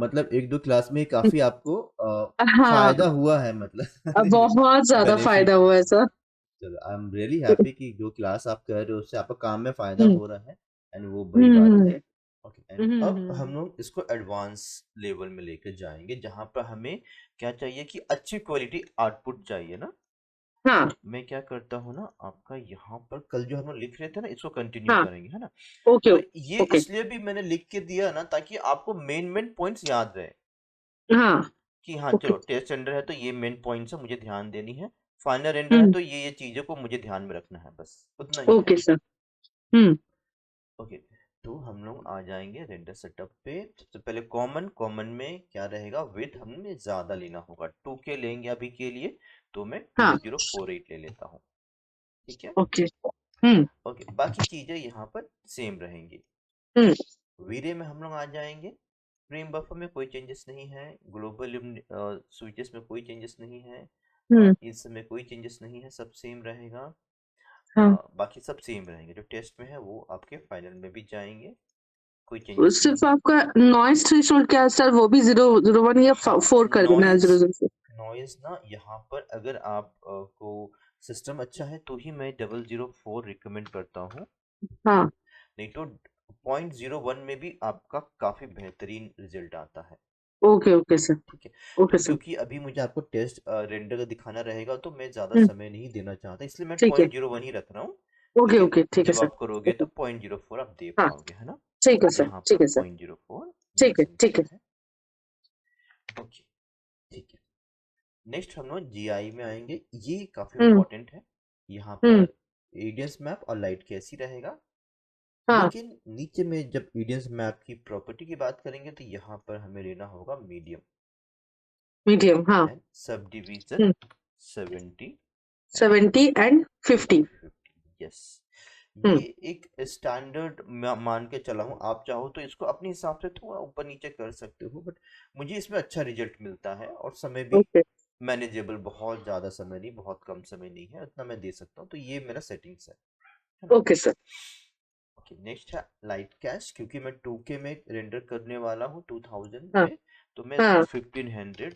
मतलब 1-2 क्लास में काफ़ी आपको हाँ, फ़ायदा हुआ है मतलब बहुत ज्यादा फायदा बेनिफिट। हुआ है सर। चलो आई एम रियली हैप्पी कि जो क्लास आप कर रहे हो उससे आपका काम में फ़ायदा हम्म हो रहा है एंड वो बड़ी हम्म बात हम्म है। ओके एंड अब हम हम्म। लोग इसको एडवांस लेवल में लेकर जाएँगे जहाँ पर हमें क्या चाहिए कि अच्छी क्वालिटी आउटपुट चाहिए ना। हाँ तो मैं क्या करता हूँ ना आपका यहाँ पर कल जो हम लोग लिख रहे थे ना इसको कंटिन्यू हाँ। करेंगे, है ना? ओके तो ये ओके। इसलिए भी मैंने लिख के दिया ना ताकि आपको मेन पॉइंट्स याद रहे हाँ। कि हाँ ओके चलो टेस्ट रेंडर है तो ये मेन पॉइंट्स है मुझे ध्यान देनी है। फाइनल रेंडर है हम्म। तो ये चीज़ों को मुझे ध्यान में रखना है, बस उतना ही है। Okay sir. हम्म ओके, तो हम लोग आ जाएंगे रेंडर सेटअप पे। सबसे पहले कॉमन कॉमन में क्या रहेगा, विड्थ हमें ज़्यादा लेना होगा, 2K लेंगे अभी के लिए, तो मैं हाँ। 2048 ले लेता हूँ। ठीक है। ओके। हम्म ओके, बाकी चीज़ें यहाँ पर सेम रहेंगी। हम्म वीरे में हम लोग आ जाएंगे। फ्रेम बफर में कोई चेंजेस नहीं है, ग्लोबल स्विचेस में कोई चेंजेस नहीं है, हम्म। इसमें कोई चेंजेस नहीं है, सब सेम रहेगा। हाँ। बाकी सब सेम रहेंगे, जो टेस्ट में है वो आपके फाइनल में भी जाएंगे, कोई चेंजेस नहीं सिर्फ है। आपका नॉइस थ्रेशोल्ड क्या है सर, वो भी 001 या हाँ, 4 कर देना है, नॉइज 004? नॉइज ना यहाँ पर अगर आप को सिस्टम अच्छा है तो ही मैं 004 रिकमेंड करता हूँ, हाँ। नहीं तो 0.01 में भी आपका काफी बेहतरीन रिजल्ट आता है। Okay okay sir. ठीक है। तो ओके सर। क्योंकि अभी मुझे आपको टेस्ट रेंडर का दिखाना रहेगा तो मैं ज़्यादा हम्म। समय नहीं देना चाहता, इसलिए मैं ठीक है। 0.01 ही रख रहा हूँ। ओके लेकिन ओके ठीक है जब सर। आप करोगे ओके। तो 0.04 आप दे हाँ पाओगे, है ना? ठीक है सर, यहाँ पर ठीक है सर। 0.04 ठीक है मेंशन ठीक किया है। है। ओके, ठीक है। नेक्स्ट हम लोग जीआई में आएंगे, ये काफ़ी हम्म इंपॉर्टेंट है। यहाँ हम्म। पर एडियंस मैप और लाइट कैसी रहेगा, हाँ। लेकिन नीचे में जब एडियंस मैप की प्रॉपर्टी की बात करेंगे तो यहाँ पर हमें लेना होगा मीडियम मीडियम हाँ। And sub division hmm. 70 and 70 and 50। 50। Yes, ये हम्म। एक स्टैंडर्ड मान के चला हूँ, आप चाहो तो इसको अपने हिसाब से थोड़ा ऊपर नीचे कर सकते हो, बट मुझे इसमें अच्छा रिजल्ट मिलता है और समय भी ओके मैनेजेबल, बहुत ज़्यादा समय नहीं, बहुत कम समय नहीं है, उतना मैं दे सकता हूँ, तो ये मेरा सेटिंग्स है ना? Okay sir. ओके, नेक्स्ट है लाइट कैश, क्योंकि मैं 2K में रेंडर करने वाला हूँ 2000 हाँ में, तो मैं इसको हाँ 1500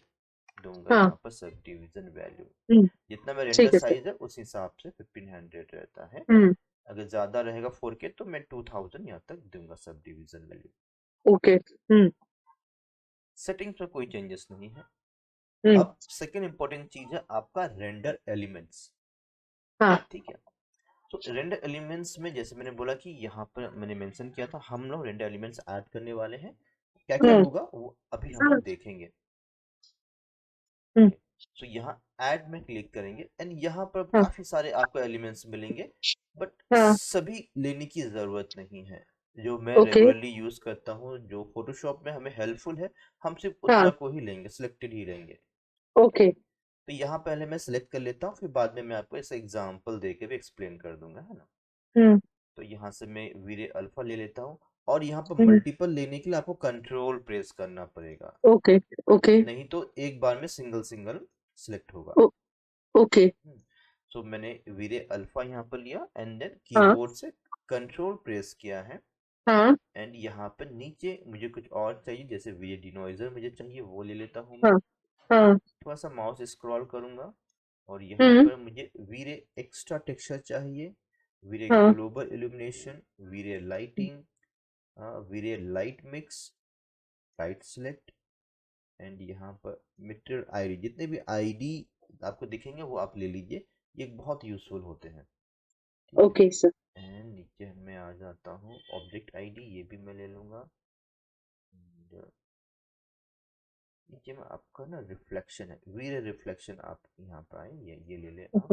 दूंगा हाँ। यहाँ पर सब डिवीजन वैल्यू। हम्म। जितना मैं रेंडर ठीक है सर। साइज है उस हिसाब से 1500 रहता है। हम्म। अगर ज़्यादा रहेगा 4K तो मैं 2000 यहाँ तक दूंगा sub division value. Okay. Settings में कोई चेंजेस नहीं है। हम्म। अब सेकेंड इंपॉर्टेंट चीज है आपका रेंडर एलिमेंट्स। हाँ। ठीक है, तो रेंडर एलिमेंट्स में जैसे मैंने बोला कि यहाँ पर मैंने मेंशन किया था हम लोग रेंडर एलिमेंट्स ऐड करने वाले हैं, क्या क्या हम्म होगा वो अभी हम लोग देखेंगे। हम्म। ओके, सो यहाँ ऐड में क्लिक करेंगे एंड यहाँ पर हाँ काफी सारे आपको एलिमेंट्स मिलेंगे, बट हाँ। सभी लेने की जरूरत नहीं है। जो मैं ओके। रेगुलरली यूज करता हूँ जो फोटोशॉप में हमें हेल्पफुल है, हम सिर्फ उतना हाँ। को ही लेंगे, सिलेक्टेड ही लेंगे। ओके। तो यहाँ पहले मैं सिलेक्ट कर लेता हूँ, फिर बाद में मैं आपको ऐसे एग्जांपल दे के भी एक्सप्लेन कर दूंगा, है ना? हम्म तो यहाँ से मैं वीरे अल्फा ले लेता हूँ, और यहाँ पर हम्म। मल्टीपल लेने के लिए आपको कंट्रोल प्रेस करना पड़ेगा, ओके ओके। नहीं तो एक बार में सिंगल सिंगल सिलेक्ट होगा। ओ- ओके। सो मैंने वीरे अल्फा यहाँ पर लिया एंड देन हाँ कीबोर्ड से कंट्रोल प्रेस किया है। हाँ एंड यहाँ पर नीचे मुझे कुछ और चाहिए, जैसे वीरे डिनोइजर मुझे चाहिए, वो ले लेता हूँ मैं। हाँ हाँ। थोड़ा सा माउस स्क्रॉल करूंगा और यहाँ हम्म। पर मुझे वीरे एक्स्ट्रा टेक्सचर चाहिए, वीरे हाँ। Global illumination, VRay lighting, VRay light mix, light select, and यहाँ पर मटेरियल आईडी, जितने भी आईडी आपको दिखेंगे वो आप ले लीजिए, ये बहुत यूजफुल होते हैं। ठीक है, ओके सर। एंड नीचे मैं आ जाता हूँ ऑब्जेक्ट आईडी, ये भी मैं ले लूँगा। And, नीचे में आपका ना रिफ्लेक्शन है, वीरे रिफ्लेक्शन, आप यहाँ पर आए, ये ले ले आप।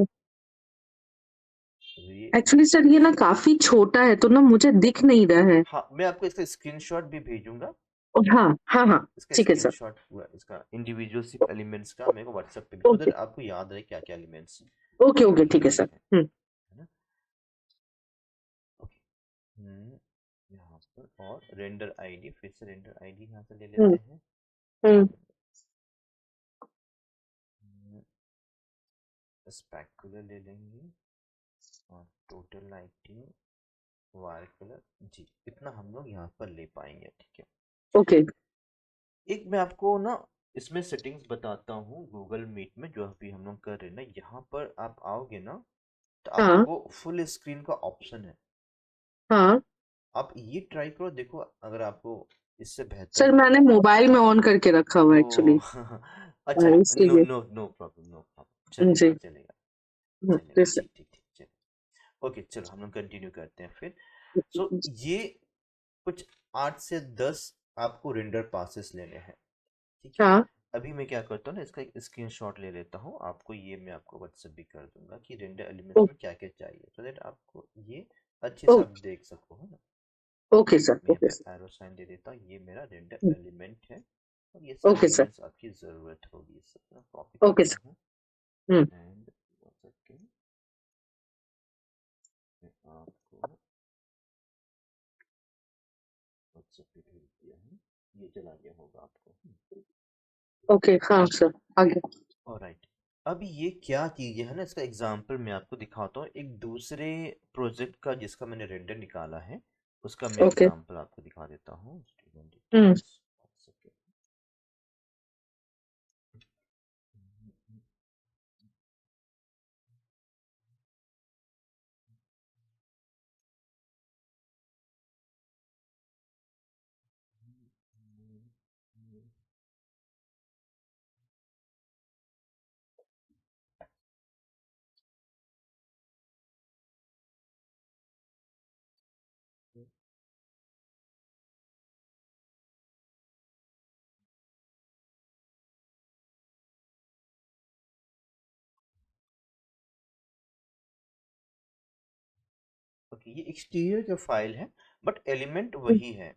वीरे एक्चुअली सर ये ना काफी छोटा है तो ना मुझे दिख नहीं रहा है। हाँ, मैं आपको इसका स्क्रीनशॉट भी भेजूंगा। हाँ हाँ हाँ। इसका ठीक है सर। स्क्रीनशॉट पूरा इसका इंडिविजुअल सिर्फ एलिमेंट्स का मेरे को व्हाट्सएप पे भी, सो ओके दैट आपको याद रहे क्या क्या एलिमेंट्स ओके ओके ठीक है लेने सर। हैं, है ना? ओके, यहाँ पर और रेंडर आईडी, फिर से रेंडर आईडी यहाँ से ले हम्म लेते हैं। हम्म स्पेकुलर ले लेंगे और टोटल लाइटिंग, वायर कलर, जी इतना हम लोग यहाँ पर ले पाएंगे। ठीक है, ओके। एक मैं आपको ना इसमें सेटिंग्स बताता हूँ गूगल मीट में, जो अभी हम लोग कर रहे हैं ना, यहाँ पर आप आओगे ना तो हाँ आपको फुल स्क्रीन का ऑप्शन है। हाँ आप ये ट्राई करो, देखो अगर आपको इससे बेहतर सर, मैंने मोबाइल में ऑन करके रखा हुआ है ओ एक्चुअली। अच्छा, नो इसलिए। No no problem, no problem, चलेगा जी। चलेगा चलेगा, जी सर। ठीक ठीक ठीक, चलो ओके, चलो हम लोग कंटिन्यू करते हैं फिर। सो ये कुछ 8 से 10 आपको रेंडर पासेस लेने हैं, ठीक है। हाँ। अभी मैं क्या करता हूँ ना, इसका एक स्क्रीनशॉट ले लेता हूँ, आपको ये मैं आपको व्हाट्सएप भी कर दूंगा कि रेंडर एलिमेंट्स ओ, में क्या क्या चाहिए, सो दैट आपको ये अच्छे ओ, से आप देख सको, है ना। ओके सर, मैं यहाँ ओके पे सर। एरो साइन दे देता हूँ, ये मेरा रेंडर एलिमेंट है, और ये सारे ओके सर। एलिमेंट्स आपकी ज़रूरत होगी, इस सब मैं कॉपी ओके करता सर। हूँ। हम्म। एंड मैं आपको व्हाट्सएप पे भेज दिया है, ये चला गया होगा आपको। ओके, हाँ सर, आगे। ऑलराइट, अब ये क्या चीज़ें है ना, इसका एग्जांपल मैं आपको दिखाता हूँ एक दूसरे प्रोजेक्ट का जिसका मैंने रेंडर निकाला है, उसका मैं ओके। एग्जांपल आपको दिखा देता हूँ। स्टूडेंट हम्म। डिटेल्स, ओके, ये एक्सटीरियर का फाइल है बट एलिमेंट वही है।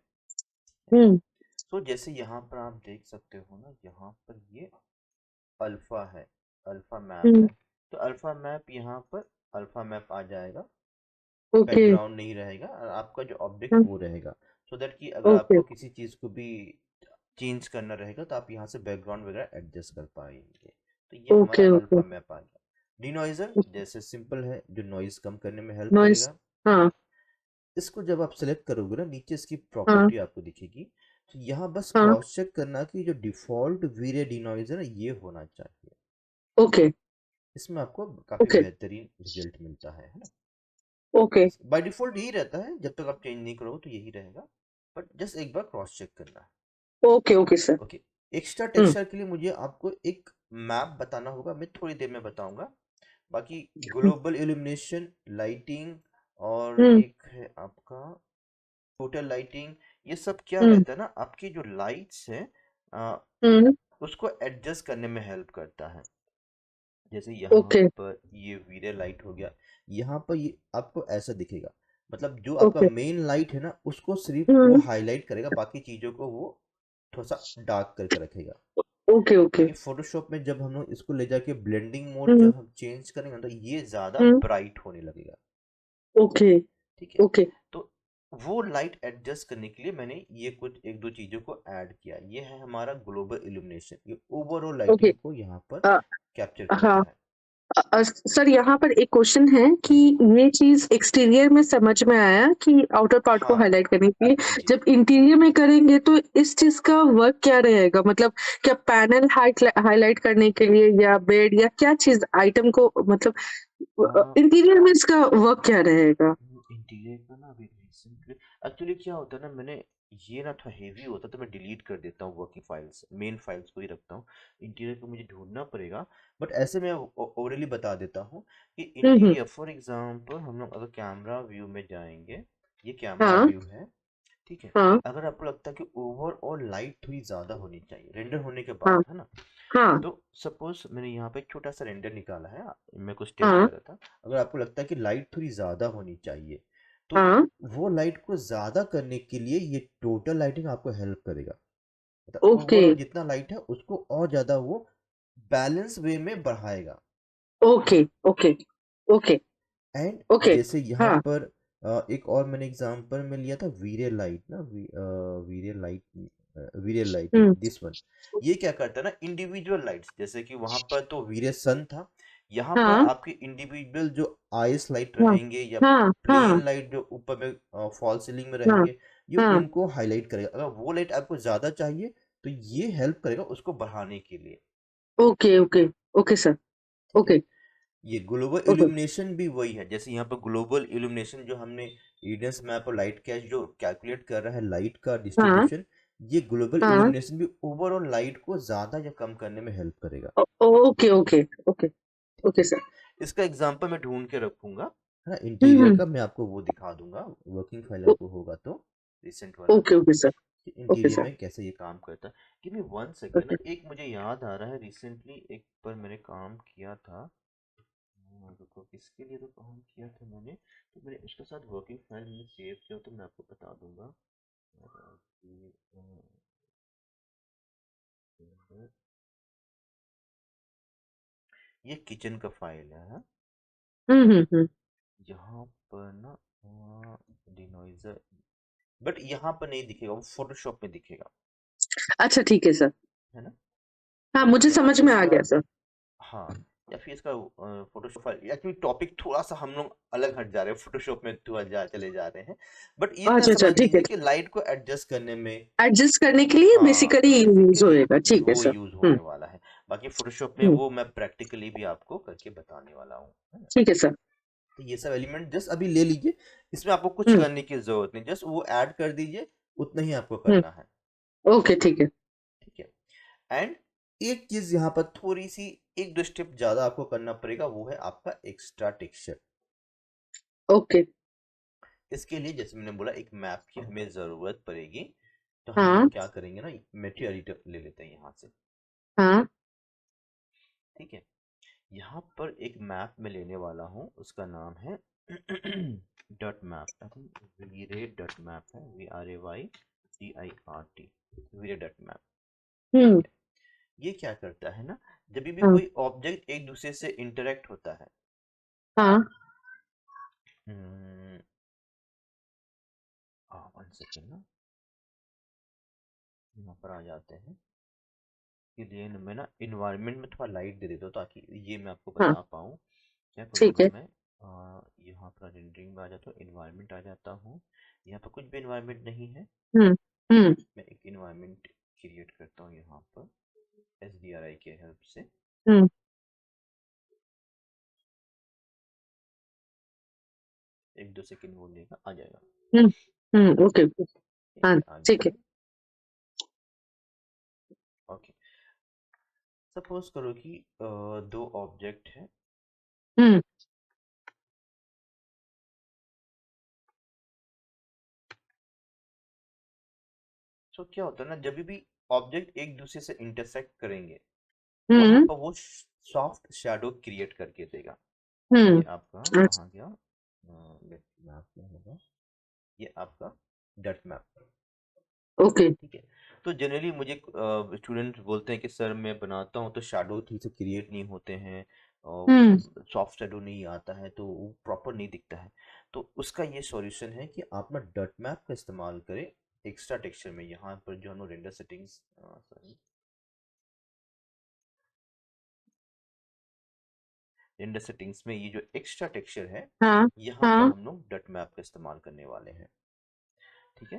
हम्म। तो जैसे यहाँ पर आप देख सकते हो ना, यहाँ पर ये अल्फा है, अल्फा मैप हम्म। है, तो अल्फा मैप यहाँ पर अल्फा मैप आ जाएगा, ओके। बैकग्राउंड नहीं रहेगा और आपका जो ऑब्जेक्ट हाँ, वो रहेगा। सो दैट कि अगर ओके। आपको किसी चीज़ को भी चेंज करना रहेगा तो आप यहाँ से बैकग्राउंड वगैरह एडजस्ट कर पाएंगे। तो ये हमारा ओके। ओके। अल्फा मैप आ गया। डिनॉइजर जैसे सिंपल है, जो नॉइज कम करने में हेल्प नॉइस। करेगा। हाँ। इसको जब आप सेलेक्ट करोगे ना, नीचे इसकी हाँ। प्रॉपर्टी आपको दिखेगी, तो यहाँ बस हाँ। क्रॉस चेक करना कि जो डिफॉल्ट वीरे डिनॉइजर है ये होना चाहिए। ओके। इसमें आपको काफ़ी ओके। बेहतरीन रिजल्ट मिलता है ना। ओके। बाय डिफॉल्ट यही रहता है, जब तक आप चेंज नहीं करोगे तो यही रहेगा, बट जस्ट एक बार क्रॉस चेक करना है। Okay. Okay sir. Okay, extra hmm. Texture के लिए मुझे आपको एक मैप बताना होगा, मैं थोड़ी देर में बताऊंगा। बाकी हम्म। ग्लोबल इल्यूमिनेशन, लाइटिंग, और हम्म। एक है आपका टोटल लाइटिंग। ये सब क्या हम्म। रहता है ना, आपकी जो लाइट्स है आ, हम्म। उसको एडजस्ट करने में हेल्प करता है। जैसे यहाँ ओके। पर ये वीरे लाइट हो गया, यहाँ पर ये आपको ऐसा दिखेगा, मतलब जो आपका ओके। मेन लाइट है ना उसको सिर्फ वो हम्म। हाईलाइट करेगा, बाकी चीज़ों को वो थोड़ा सा डार्क करके रखेगा। ओके। ओके। बाकी फोटोशॉप में जब हम लोग इसको ले जाके ब्लेंडिंग मोड हम्म। जब हम चेंज करेंगे तो ये ज़्यादा हम्म। ब्राइट होने लगेगा, ओके। ठीक है। ओके। तो वो लाइट एडजस्ट करने के लिए मैंने ये कुछ एक दो चीज़ों को ऐड किया, ये है हमारा ग्लोबल इल्यूमिनेशन, ये ओवरऑल ओके। लाइटिंग को यहाँ पर अ, कैप्चर हाँ। करता है। सर, यहाँ पर एक क्वेश्चन है कि जी ये चीज एक्सटीरियर में समझ में आया कि आउटर पार्ट को हाँ, हाईलाइट करने के लिए, जी जी, जब इंटीरियर में करेंगे तो इस चीज का वर्क क्या रहेगा? मतलब क्या पैनल हाईलाइट करने के लिए या बेड या क्या चीज आइटम को, मतलब इंटीरियर में इसका वर्क क्या रहेगा? इंटीरियर का ना अभी रिसेंटली एक्चुअली क्या होता है ना, मैंने ये ना थोड़ा हेवी होता है तो मैं डिलीट कर देता हूँ, वर्किंग फाइल्स मेन फाइल्स को ही रखता हूँ। इंटीरियर को मुझे ढूंढना पड़ेगा, बट ऐसे मैं ओवरली बता देता हूँ कि हम्म। इंटीरियर फॉर एग्जांपल हम लोग अगर कैमरा व्यू में जाएंगे, ये कैमरा हाँ। व्यू है, ठीक है। हाँ। अगर आपको लगता है कि ओवरऑल लाइट थोड़ी ज़्यादा होनी चाहिए रेंडर होने के हाँ। बाद, है ना, हाँ। तो सपोज मैंने यहाँ पे एक छोटा सा रेंडर निकाला है, मैं कुछ टेस्ट हाँ। कर रहा था। अगर आपको लगता है कि लाइट थोड़ी ज़्यादा होनी चाहिए, तो हाँ। वो लाइट को ज़्यादा करने के लिए ये टोटल लाइटिंग आपको हेल्प करेगा, मतलब ओके। ओवरऑल जितना लाइट है उसको और ज़्यादा वो बैलेंस वे में बढ़ाएगा। Okay. Okay. Okay. And okay. जैसे यहाँ हाँ। पर एक और मैंने एग्जांपल में लिया था वीरे लाइट ना, वीरे light, Veere lighting hmm. This one. ये क्या करता है ना, इंडिविजुअल लाइट्स, जैसे कि वहां पर तो वीरे सन था, यहाँ पर हाँ। आपके इंडिविजुअल जो आइस लाइट हाँ। रहेंगे या हाँ। हाँ। प्लेन लाइट जो ऊपर में फॉल सीलिंग में हाँ। रहेंगे, ये हाँ। उनको हाईलाइट करेगा। अगर वो लाइट आपको ज़्यादा चाहिए तो ये हेल्प करेगा उसको बढ़ाने के लिए। Okay okay okay sir. ठीक है, ओके ये ग्लोबल ओके। इल्यूमिनेशन भी वही है, जैसे यहाँ पर ग्लोबल इल्यूमिनेशन जो हमने रेडियंस मैप और लाइट कैच जो कैलकुलेट कर रहा है लाइट का हाँ डिस्ट्रीब्यूशन, ये ग्लोबल हाँ। इल्यूमिनेशन भी ओवरऑल लाइट को ज्यादा या कम करने में हेल्प करेगा। ओके ओके ओके ठीक ओके है, सर। इसका एग्जांपल मैं ढूंढ के रखूंगा, है ना, इंटीरियर हम्म। का मैं आपको वो दिखा दूंगा, वर्किंग फाइल आपको होगा तो रिसेंट वाला, ओके ओके सर। कि ओके इंटीरियर सर। में कैसे ये काम करता है। Give me one second okay ना, एक मुझे याद आ रहा है रिसेंटली एक पर मैंने काम किया था। रुको, किसके लिए तो काम किया था मैंने, तो मैंने उसके साथ वर्किंग फाइल मैंने सेव किया, तो मैं आपको बता दूंगा। ये किचन का फाइल है, हाँ? हम्म। यहाँ पर ना डिनोइजर, बट यहाँ पर नहीं दिखेगा, वो फोटोशॉप में दिखेगा, अच्छा ठीक है सर। है ना। हाँ मुझे या समझ में आ इसका, गया सर। हाँ, या फिर इसका फोटोशॉप फाइल, एक्चुअली टॉपिक थोड़ा सा हम लोग अलग हट जा रहे हैं, फोटोशॉप में थोड़ा चले जा रहे हैं, बट ये इतना अच्छा अच्छा समझ ठीक है। लीजिए कि लाइट को एडजस्ट करने में, एडजस्ट करने के लिए हाँ, बेसिकली यूज बेसिकली होएगा, ठीक है वो सर। यूज होने वाला है। बाकी फोटोशॉप में हम्म। वो मैं प्रैक्टिकली भी आपको करके बताने वाला हूँ, है ना। ठीक है सर। तो ये सब एलिमेंट जस्ट अभी ले लीजिए, इसमें आपको कुछ हम्म करने की जरूरत नहीं, जस्ट वो ऐड कर दीजिए, उतना ही आपको हम्म। करना है। ओके ठीक है। ठीक है, एंड एक चीज यहाँ पर थोड़ी सी, एक दो स्टेप ज्यादा आपको करना पड़ेगा, वो है आपका एक्स्ट्रा टेक्सचर। ओके। इसके लिए जैसे मैंने बोला एक मैप की हमें जरूरत पड़ेगी, तो हम हाँ लोग क्या करेंगे ना, मेटेरियल एडिटर ले लेते हैं यहाँ से। हाँ। ठीक है, यहाँ पर एक मैप में लेने वाला हूँ, उसका नाम है dot map, I think Vray dot map है, VRAYDIRT, वीरे डॉट मैप। हम्म। ठीक है, ये क्या करता है ना, जब भी हाँ कोई ऑब्जेक्ट एक दूसरे से इंटरेक्ट होता है, हाँ। वन सेकेंड ना, यहाँ पर आ जाते हैं, कि लिए मैं ना इन्वायरमेंट में थोड़ा लाइट दे देता हूँ ताकि ये मैं आपको हाँ बता पाऊँ। क्या ठीक करूँगा है। मैं, यहाँ पर रेंडरिंग में आ जाता हूँ, इन्वायरमेंट आ जाता हूँ, यहाँ पर कुछ भी इन्वायरमेंट नहीं है, हम्म हम्म मैं एक इन्वायरमेंट क्रिएट करता हूँ यहाँ पर SDRI के हेल्प से। हम्म एक दो सेकेंड वो लेगा, आ जाएगा। ओके। हाँ ये आ गया ठीक है। है। ओके, सपोज करो कि दो ऑब्जेक्ट है, हम्म तो क्या होता है ना, जब भी ऑब्जेक्ट एक दूसरे से इंटरसेक्ट करेंगे, वहां हम्म पर वो सॉफ्ट शैडो क्रिएट करके देगा। हम्म। ये आपका अच्छा, कहाँ गया, मैप में होगा, ये आपका डट मैप। ओके। ठीक है, तो जनरली मुझे स्टूडेंट बोलते हैं कि सर मैं बनाता हूँ तो शैडो ठीक से क्रिएट नहीं होते हैं, हम्म। और सॉफ्ट शैडो नहीं आता है, तो वो प्रॉपर नहीं दिखता है। तो उसका ये सॉल्यूशन है कि आप ना डट मैप का इस्तेमाल करें एक्स्ट्रा टेक्सचर में, यहाँ पर जो हम लोग render settings, sorry, render settings में ये जो एक्स्ट्रा टेक्सचर है, हाँ यहाँ पर हाँ। हम लोग डट मैप का इस्तेमाल करने वाले हैं। ठीक है,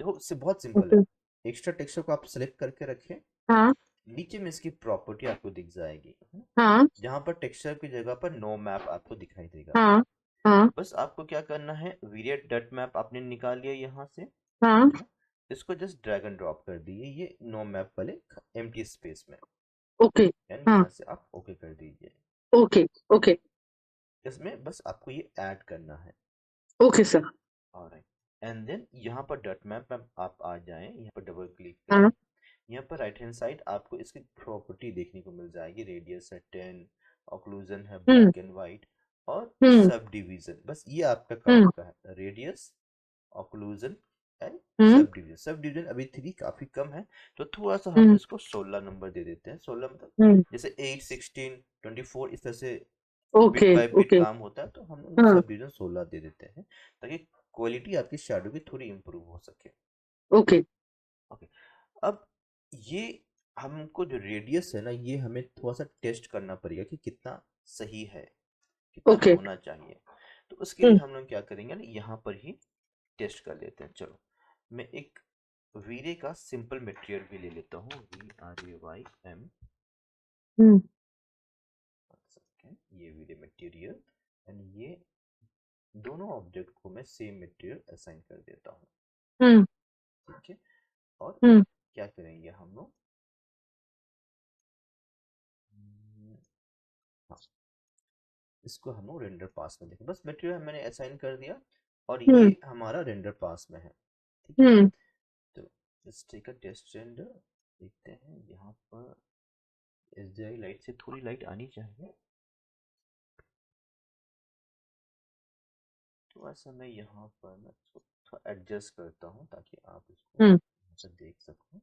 देखो इससे बहुत सिंपल है, ओके। एक्स्ट्रा टेक्सचर को आप सेलेक्ट करके रखें, हाँ नीचे में इसकी प्रॉपर्टी आपको दिख जाएगी, हाँ जहां पर टेक्सचर की जगह पर नो मैप आपको दिखाई देगा। हाँ हाँ बस आपको क्या करना है, वीरियट डट मैप आपने निकाल लिया यहाँ से, हाँ। है ना, इसको जस्ट ड्रैग एंड ड्रॉप कर दिए ये नो मैप वाले एम्प्टी स्पेस में, ओके। एंड हाँ यहाँ से आप ओके कर दीजिए। ओके ओके इसमें बस आपको ये ऐड करना है, okay sir. Alright, and then यहाँ पर डट मैप में आप आ जाएं, यहाँ पर डबल क्लिक करें, हाँ। यहाँ पर राइट हैंड साइड आपको इसकी प्रॉपर्टी देखने को मिल जाएगी, रेडियस है 10, ऑक्लूजन है हम्म ब्लैक एंड वाइट, और हम्म सब डिवीजन, बस ये आपका काम हम्म का है, radius, occlusion and hmm sub division. Sub division अभी 3 काफी कम है, तो थोड़ा सा हम हम्म इसको 16 नंबर दे देते हैं, 16 मतलब हम्म। जैसे 8, 16, 24 इस तरह से bit okay by bit okay. काम होता है, तो हम लोग हाँ। सब डिवीजन 16 दे देते हैं, ताकि क्वालिटी आपकी शैडो की थोड़ी इंप्रूव हो सके। ओके ओके, अब ये हमको जो रेडियस है ना, ये हमें थोड़ा सा टेस्ट करना पड़ेगा कि कितना सही है, कितना ओके। होना चाहिए। तो उसके लिए हम्म हम लोग क्या करेंगे ना, यहाँ पर ही टेस्ट कर लेते हैं। चलो, मैं एक वीरे का सिंपल मटेरियल भी ले लेता हूँ, VRAYM, हम्म ये वीरे मटेरियल, एंड ये दोनों ऑब्जेक्ट को मैं सेम मटेरियल असाइन कर देता हूँ। हम्म ठीक है, और हम्म क्या करेंगे हम लोग, हाँ, इसको हम लोग रेंडर पास में देखें, बस मटेरियल मैंने असाइन कर दिया और ये हम्म हमारा रेंडर पास में है। ठीक है, हम्म तो let's take a test render, देखते हैं यहाँ पर SDI लाइट से थोड़ी लाइट आनी चाहिए, तो ऐसा मैं यहाँ पर मैं इसको थोड़ा एडजस्ट करता हूँ ताकि आप इसको हम्म यहाँ से देख सको।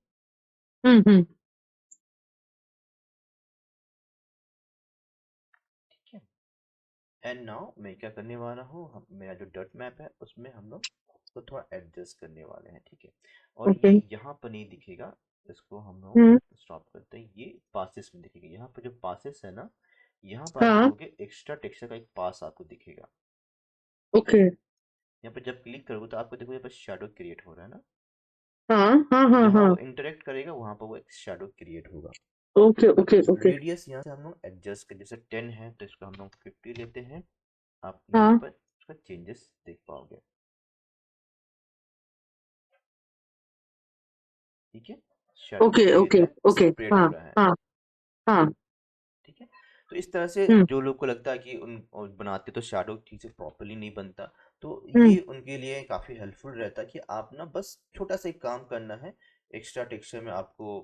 हम्म ठीक है, एंड नाउ मैं क्या करने वाला हूँ, मेरा जो डॉट मैप है उसमें हम लोग इसको थोड़ा एडजस्ट करने वाले हैं। ठीक है, और ये ओके यहाँ पर नहीं दिखेगा, इसको हम हम्म लोग स्टॉप करते हैं, ये पासेस में दिखेगा। यहाँ पर जो पासेस है ना, यहाँ पर आप हाँ देखोगे एक्स्ट्रा टेक्सचर का एक पास आपको दिखेगा। ओके यहाँ पर जब क्लिक करोगे तो आपको देखो यहाँ पर शेडो क्रिएट हो रहा है ना, हाँ हाँ तो हाँ जहाँ हाँ वो इंटरेक्ट करेगा वहां पर वो एक शेडो क्रिएट होगा। ओके ओके ओके रेडियस यहाँ से हम लोग एडजस्ट कर, जैसे 10 है तो इसको हम लोग 50 लेते हैं, आप यहाँ हाँ पर उसका चेंजेस देख पाओगे। ठीक है, शेडो ओके इंक्रीज ओके है, ओके सेपरेट हो हाँ रहा है। हाँ हाँ ठीक है, तो इस तरह से हम्म जो लोग को लगता है कि उन बनाते तो शेडो ठीक से प्रॉपरली नहीं बनता, तो हम्म ये उनके लिए काफ़ी हेल्पफुल रहता है कि आप ना बस छोटा सा एक काम करना है, एक्स्ट्रा टेक्सचर में आपको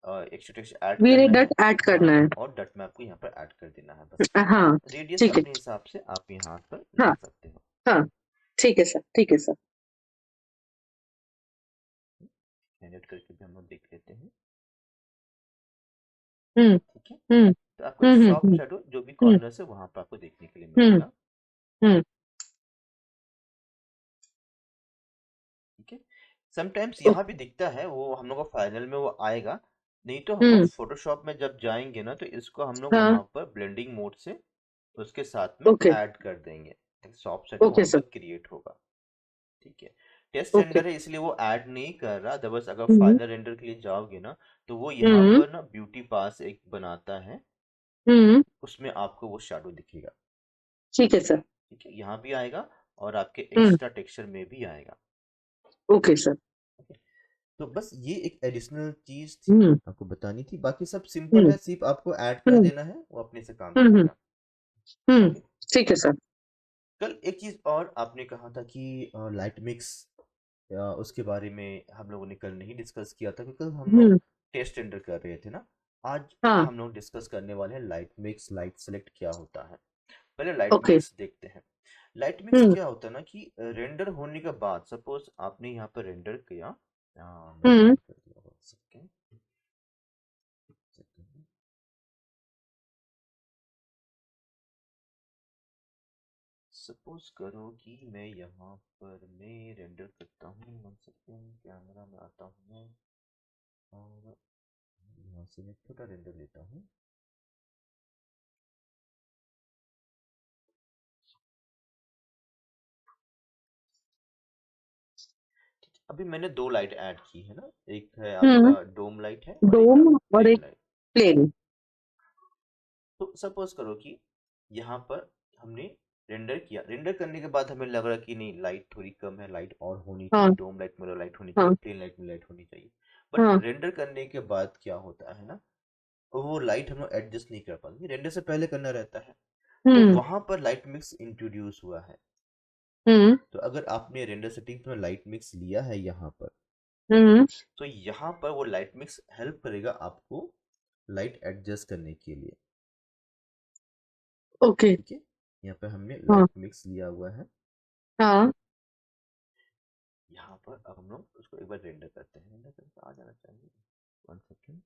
एक्स्ट्रा टेक्सचर ऐड वीरे करना है। डट ऐड हाँ, करना है और डट में आपको यहाँ पर ऐड कर देना है बस। हाँ रेडियस ठीक है अपने हिसाब से आप यहाँ पर हाँ ले सकते हो। हाँ ठीक है सर ठीक है सर एडिट करके भी हम लोग देख लेते हैं। हम्म ठीक है, हम्म तो आपको एक सॉफ्ट शेडो जो भी हम्म कॉर्नर है वहां पर आपको देखने के लिए हम्म मिलेगा। हम्म ठीक है, समटाइम्स ओ- यहाँ भी दिखता है, वो हम लोग को फाइनल में वो आएगा, नहीं तो हम लोग हम्म फोटोशॉप में जब जाएंगे ना तो इसको हम लोग हाँ वहां पर ब्लेंडिंग मोड से उसके साथ में ओके ऐड कर देंगे, सॉफ्ट शेडो ओके वहां सर पर क्रिएट होगा। ठीक है, टेस्ट ओके रेंडर है इसलिए वो ऐड नहीं कर रहा, अदरवाइज अगर हम्म फाइनल रेंडर के लिए जाओगे ना तो वो यहाँ हम्म पर ना ब्यूटी पास एक बनाता है, हम्म उसमें आपको वो शेडो दिखेगा। ठीक है सर ठीक है, यहाँ भी आएगा और आपके हम्म एक्स्ट्रा टेक्सचर में भी आएगा। ओके सर ओके, तो बस ये एक एडिशनल चीज थी हम्म आपको बतानी थी, बाकी सब सिंपल हम्म है, सिर्फ आपको ऐड कर हम्म देना है, वो अपने से काम हम्म करेगा। हम्म ओके, ठीक है सर कल एक चीज और आपने कहा था कि लाइट मिक्स, उसके बारे में हम लोगों ने कल नहीं डिस्कस किया था क्योंकि कल हम लोग हम्म टेस्ट रेंडर कर रहे थे ना। आज हाँ हम लोग डिस्कस करने वाले हैं लाइट मिक्स, लाइट सेलेक्ट क्या होता है। पहले लाइट ओके मिक्स देखते हैं। लाइट मिक्स हम्म क्या होता है ना कि रेंडर होने के बाद सपोज आपने यहाँ पर रेंडर किया, मैंने हम्म बंद कर दिया, 1 सेकेंड, सपोज करो कि मैं यहाँ पर मैं रेंडर करता हूँ, 1 सेकेंड, कैमरा में आता हूँ मैं, और यहाँ से मैं छोटा रेंडर लेता हूँ। अभी मैंने 2 लाइट ऐड की है ना, एक है हम्म आपका डोम लाइट है और एक डोम और प्लेन एक लाइट। प्लेन तो सपोज करो कि यहाँ पर हमने रेंडर किया, रेंडर करने के बाद हमें लग रहा कि नहीं लाइट थोड़ी कम है, लाइट और होनी चाहिए, हाँ डोम लाइट में लाइट होनी चाहिए, हाँ प्लेन लाइट में लाइट होनी चाहिए। बट हाँ रेंडर करने के बाद क्या होता है ना, वो लाइट हम लोग एडजस्ट नहीं कर पाते, रेंडर से पहले करना रहता है, तो हम्म वहां पर लाइट मिक्स इंट्रोड्यूस हुआ है। हम्म तो अगर आपने रेंडर सेटिंग्स में लाइट मिक्स लिया है यहाँ पर, हम्म तो यहाँ पर वो लाइट मिक्स हेल्प करेगा आपको लाइट एडजस्ट करने के लिए। ओके ठीक है, यहाँ पे हमने हाँ लाइट मिक्स लिया हुआ है, हाँ यहाँ पर अब हम लोग उसको एक बार रेंडर करते हैं, रेंडर करके आ जाना चाहिए, 1 सेकेंड,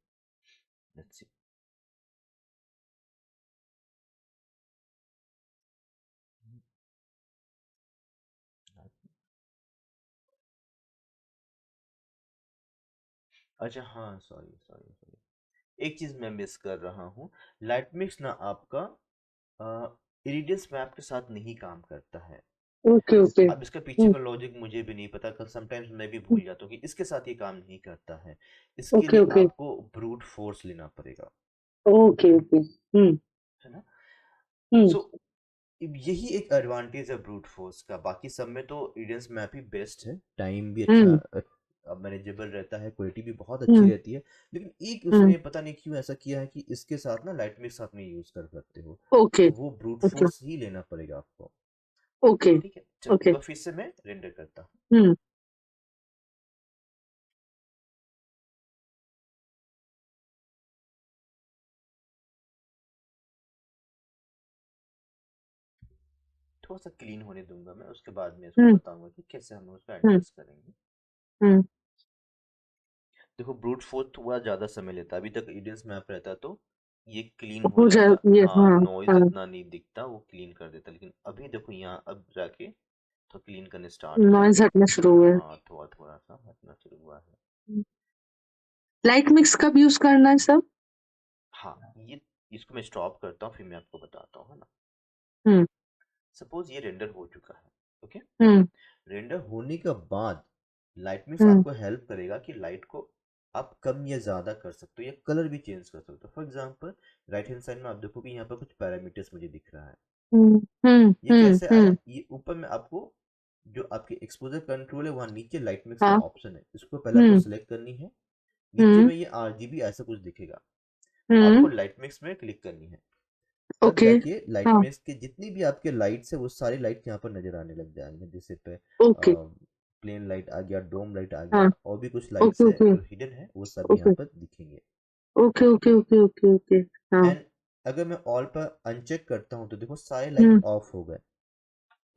लेट्स सी। अच्छा हाँ, सॉरी सॉरी सॉरी, एक चीज मैं मिस कर रहा हूँ, लाइट मिक्स ना आपका इरिडियंस मैप के साथ नहीं काम करता है। Okay okay. अब इसका पीछे का लॉजिक मुझे भी नहीं पता, समटाइम्स मैं भी भूल जाता हूँ कि इसके साथ ये काम नहीं करता है। इसके ओके लिए ओके आपको ब्रूट फोर्स लेना पड़ेगा, ओके ओके। है ना। हम्म सो यही एक एडवांटेज है ब्रूट फोर्स का। बाकी सब में तो इडेंस मैप ही बेस्ट है, टाइम भी अच्छा हम्म मैनेजेबल रहता है, क्वालिटी भी बहुत अच्छी हम्म रहती है। लेकिन एक हम्म। उसने पता नहीं क्यों ऐसा किया है कि इसके साथ ना लाइट मिक्स आप नहीं यूज कर सकते हो, ओके तो वो ब्रूट ओके फोर्स ही लेना पड़ेगा आपको। ओके ठीक है, चलो एक ओके। बार फिर से मैं रेंडर करता हूँ। हम्म थोड़ा सा क्लीन होने दूंगा मैं, उसके बाद में इसको हम्म बताऊंगा कि कैसे हम उसको हम्म एडजस्ट करेंगे। हम्म। देखो ब्रूट फोर्स थोड़ा ज़्यादा समय लेता है, अभी तक इडेंस मैप रहता तो ये क्लीन हो हो जाए जाता। ये, हाँ, हाँ। नॉइज हाँ, इतना नहीं दिखता, वो क्लीन कर देता। लेकिन अभी देखो यहाँ अब जाके तो क्लीन करने स्टार्ट किया नॉइज है। हटना शुरू हुआ है। हाँ, थोड़ा थोड़ा सा हटना शुरू हुआ है। लाइट मिक्स कब यूज करना है सब? हाँ, ये इसको मैं स्टॉप करता हूँ, फिर मैं आपको बताता हूँ, है ना। हम्म सपोज ये रेंडर हो चुका है। ओके, हम्म रेंडर होने के बाद लाइट मिक्स हम्म। आपको हेल्प करेगा कि लाइट को आप कम या ज़्यादा कर सकते हो या कलर भी चेंज कर सकते हो। For example right hand side में आप देखो कि यहाँ पर कुछ पैरामीटर्स मुझे दिख रहा है। हम्म हम्म ये हम्म कैसे आया? हम्म। ये ऊपर में आपको जो आपकी एक्सपोजर कंट्रोल है वहाँ नीचे लाइट मिक्स का हाँ। ऑप्शन है, इसको पहले आपको हम्म सेलेक्ट करनी है। नीचे हम्म में ये आरजीबी ऐसा कुछ दिखेगा, हम्म। आपको लाइट मिक्स में क्लिक करनी है। तब ओके। जाके लाइट हाँ। मिक्स के जितनी भी आपके लाइट्स है वो सारी लाइट यहाँ पर नजर आने लग जाएंगे। जैसे पे ओके। प्लेन लाइट आ गया, डोम लाइट आ हाँ। गया, और भी कुछ ओके लाइट्स है ओके जो हिडन है वो सब यहाँ ओके पर दिखेंगे। Okay okay okay okay okay. हाँ। एंड अगर मैं ऑल पर अनचेक करता हूँ तो देखो सारे लाइट हम्म। ऑफ हो गए।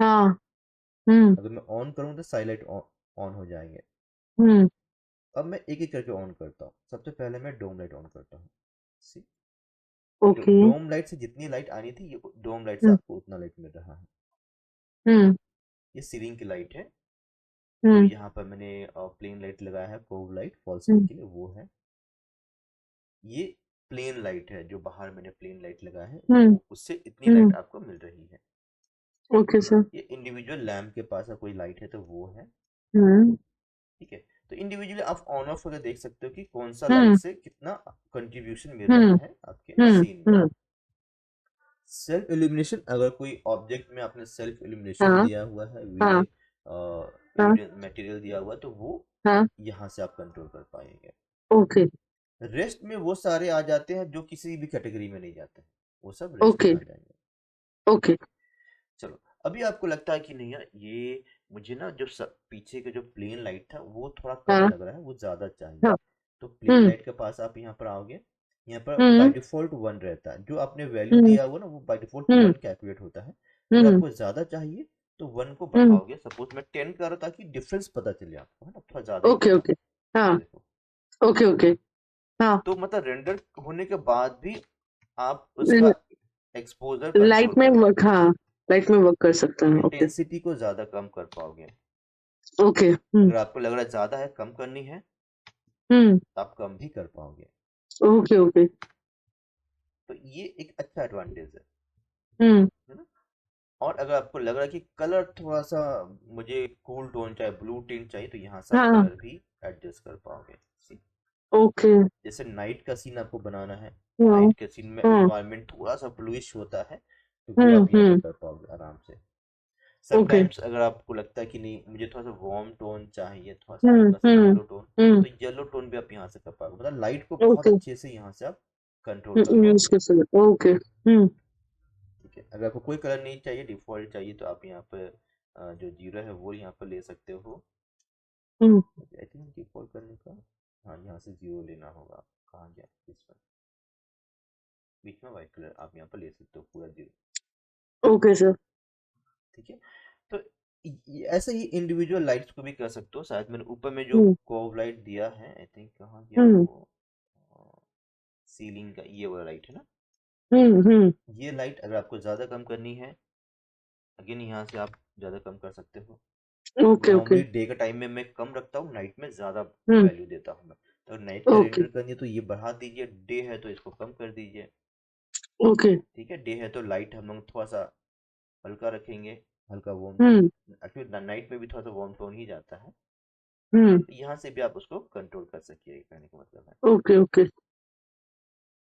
हाँ। हम्म अगर मैं ऑन करूँ तो सारे लाइट ऑन हो जाएंगे। हम्म। अब मैं एक एक करके ऑन करता हूँ। सबसे पहले मैं डोम लाइट ऑन करता हूँ। सी, जो ओके। डोम लाइट से जितनी लाइट आनी थी ये डोम लाइट से हम्म आपको उतना लाइट मिल रहा है। हम्म ये सीलिंग की लाइट है। जो हम्म यहाँ पर मैंने प्लेन लाइट लगाया है, कोव लाइट फॉल सीलिंग हम्म के लिए, वो है। ये प्लेन लाइट है, जो बाहर मैंने प्लेन लाइट लगाया है हम्म वो, उससे इतनी लाइट हम्म। आपको मिल रही है। Okay sir. ये इंडिविजुअल लैम्प के पास कोई लाइट है तो वो है। हम्म ठीक है, तो इंडिविजुअली आप ऑन ऑफ करके देख सकते हो कि कौन सा लाइट हम्म से कितना कंट्रीब्यूशन मिल रहा हम्म है आपके सीन में। हम्म। सेल्फ इल्यूमिनेशन, अगर कोई ऑब्जेक्ट में आपने सेल्फ इल्यूमिनेशन हाँ दिया हुआ है, हाँ वीरे हाँ एविडेंस मटेरियल दिया हुआ है, तो वो हाँ। यहाँ से आप कंट्रोल कर पाएंगे। ओके रेस्ट में वो सारे आ जाते हैं जो किसी भी कैटेगरी में नहीं जाते हैं, वो सब रेस्ट में ओके आ जाएंगे। ओके। चलो, अभी आपको लगता है कि नहीं यार, ये मुझे ना जो पीछे का जो प्लेन लाइट था वो थोड़ा कम हाँ लग रहा है, वो ज़्यादा चाहिए। हाँ। तो प्लेन हम्म लाइट के पास आप यहाँ पर आओगे। यहाँ पर बाय हम्म डिफ़ॉल्ट वन रहता है, जो आपने वैल्यू हम्म दिया हुआ ना वो by default hmm one calculate होता है। अगर हम्म आपको ज़्यादा चाहिए तो वन को हम्म। बढ़ाओगे। सपोज मैं 10 कर रहा था ताकि डिफरेंस पता चले आपको, है ना, थोड़ा ज़्यादा ही ओके कर रहा ओके। हूँ। हाँ। ये देखो, ओके ओके। हाँ। तो मतलब रेंडर होने के बाद भी आप उसका एक्सपोजर कंट्रोल लाइट में कर वर्क, पाओगे, हाँ। लाइट में वर्क कर सकता है, ओके। इंटेंसिटी को ज़्यादा कम कर पाओगे। ओके। अगर आपको लग रहा है ज़्यादा है, कम करनी है, हम्म। तो आप कम भी कर पाओगे। Okay okay. तो ये एक अच्छा एडवांटेज हम्म। है ना। और अगर आपको लग रहा है कि कलर थोड़ा सा मुझे कूल टोन चाहिए, ब्लू टिंट चाहिए, तो यहाँ से आप हाँ। कलर भी एडजस्ट कर पाओगे। See? ओके। जैसे नाइट का सीन आपको बनाना है, हाँ नाइट के सीन में हाँ। इन्वायरमेंट थोड़ा सा ब्लूइश होता है, तो वो आप यहाँ पे हम्म। कर पाओगे आराम से। ओके। समटाइम्स अगर आपको लगता है कि नहीं मुझे थोड़ा सा वार्म टोन चाहिए, थोड़ा सा हल्का सा हम्म। येलो टोन, हम्म। तो येलो टोन भी आप यहाँ से कर पाओगे। मतलब लाइट को बहुत ओके। अच्छे से यहाँ से आप कंट्रोल कर यूज पाओगे। कर सकते, ओके। ठीक है, अगर आपको कोई कलर नहीं चाहिए, डिफ़ॉल्ट चाहिए, तो आप यहाँ पर जो जीरो है वो यहाँ पर ले सकते हो। हम्म। आई थिंक डिफ़ॉल्ट करने का, हाँ यहाँ से जीरो लेना होगा। कहाँ गया इस पर, बीच में वाइट कलर आप यहाँ पर ले सकते हो पूरा जीरो। Okay sir. ठीक है, तो ऐसे ही इंडिविजुअल लाइट्स को भी कर सकते हो। शायद मैंने ऊपर में जो हम्म कोव लाइट दिया है, आई थिंक कहाँ गया हम्म वो, सीलिंग का ये वाला लाइट है ना। हम्म। ये लाइट अगर आपको ज़्यादा कम करनी है, अगेन यहाँ से आप ज़्यादा कम कर सकते हो। Okay okay. नॉर्मली डे का टाइम में मैं कम रखता हूँ, नाइट में ज़्यादा हम्म। वैल्यू देता हूँ मैं। तो नाइट का ओके रेंडर करनी है तो ये बढ़ा दीजिए, डे है तो इसको कम कर दीजिए। ओके। ठीक है, डे है तो लाइट हम लोग थोड़ा सा हल्का रखेंगे, हल्का वार्म टोन, हम्म एक्चुअली नाइट में भी थोड़ा सा वार्म टोन ही जाता है। हम्म। तो यहाँ से भी आप उसको कंट्रोल कर सकिए, कहने का मतलब है। ओके ओके,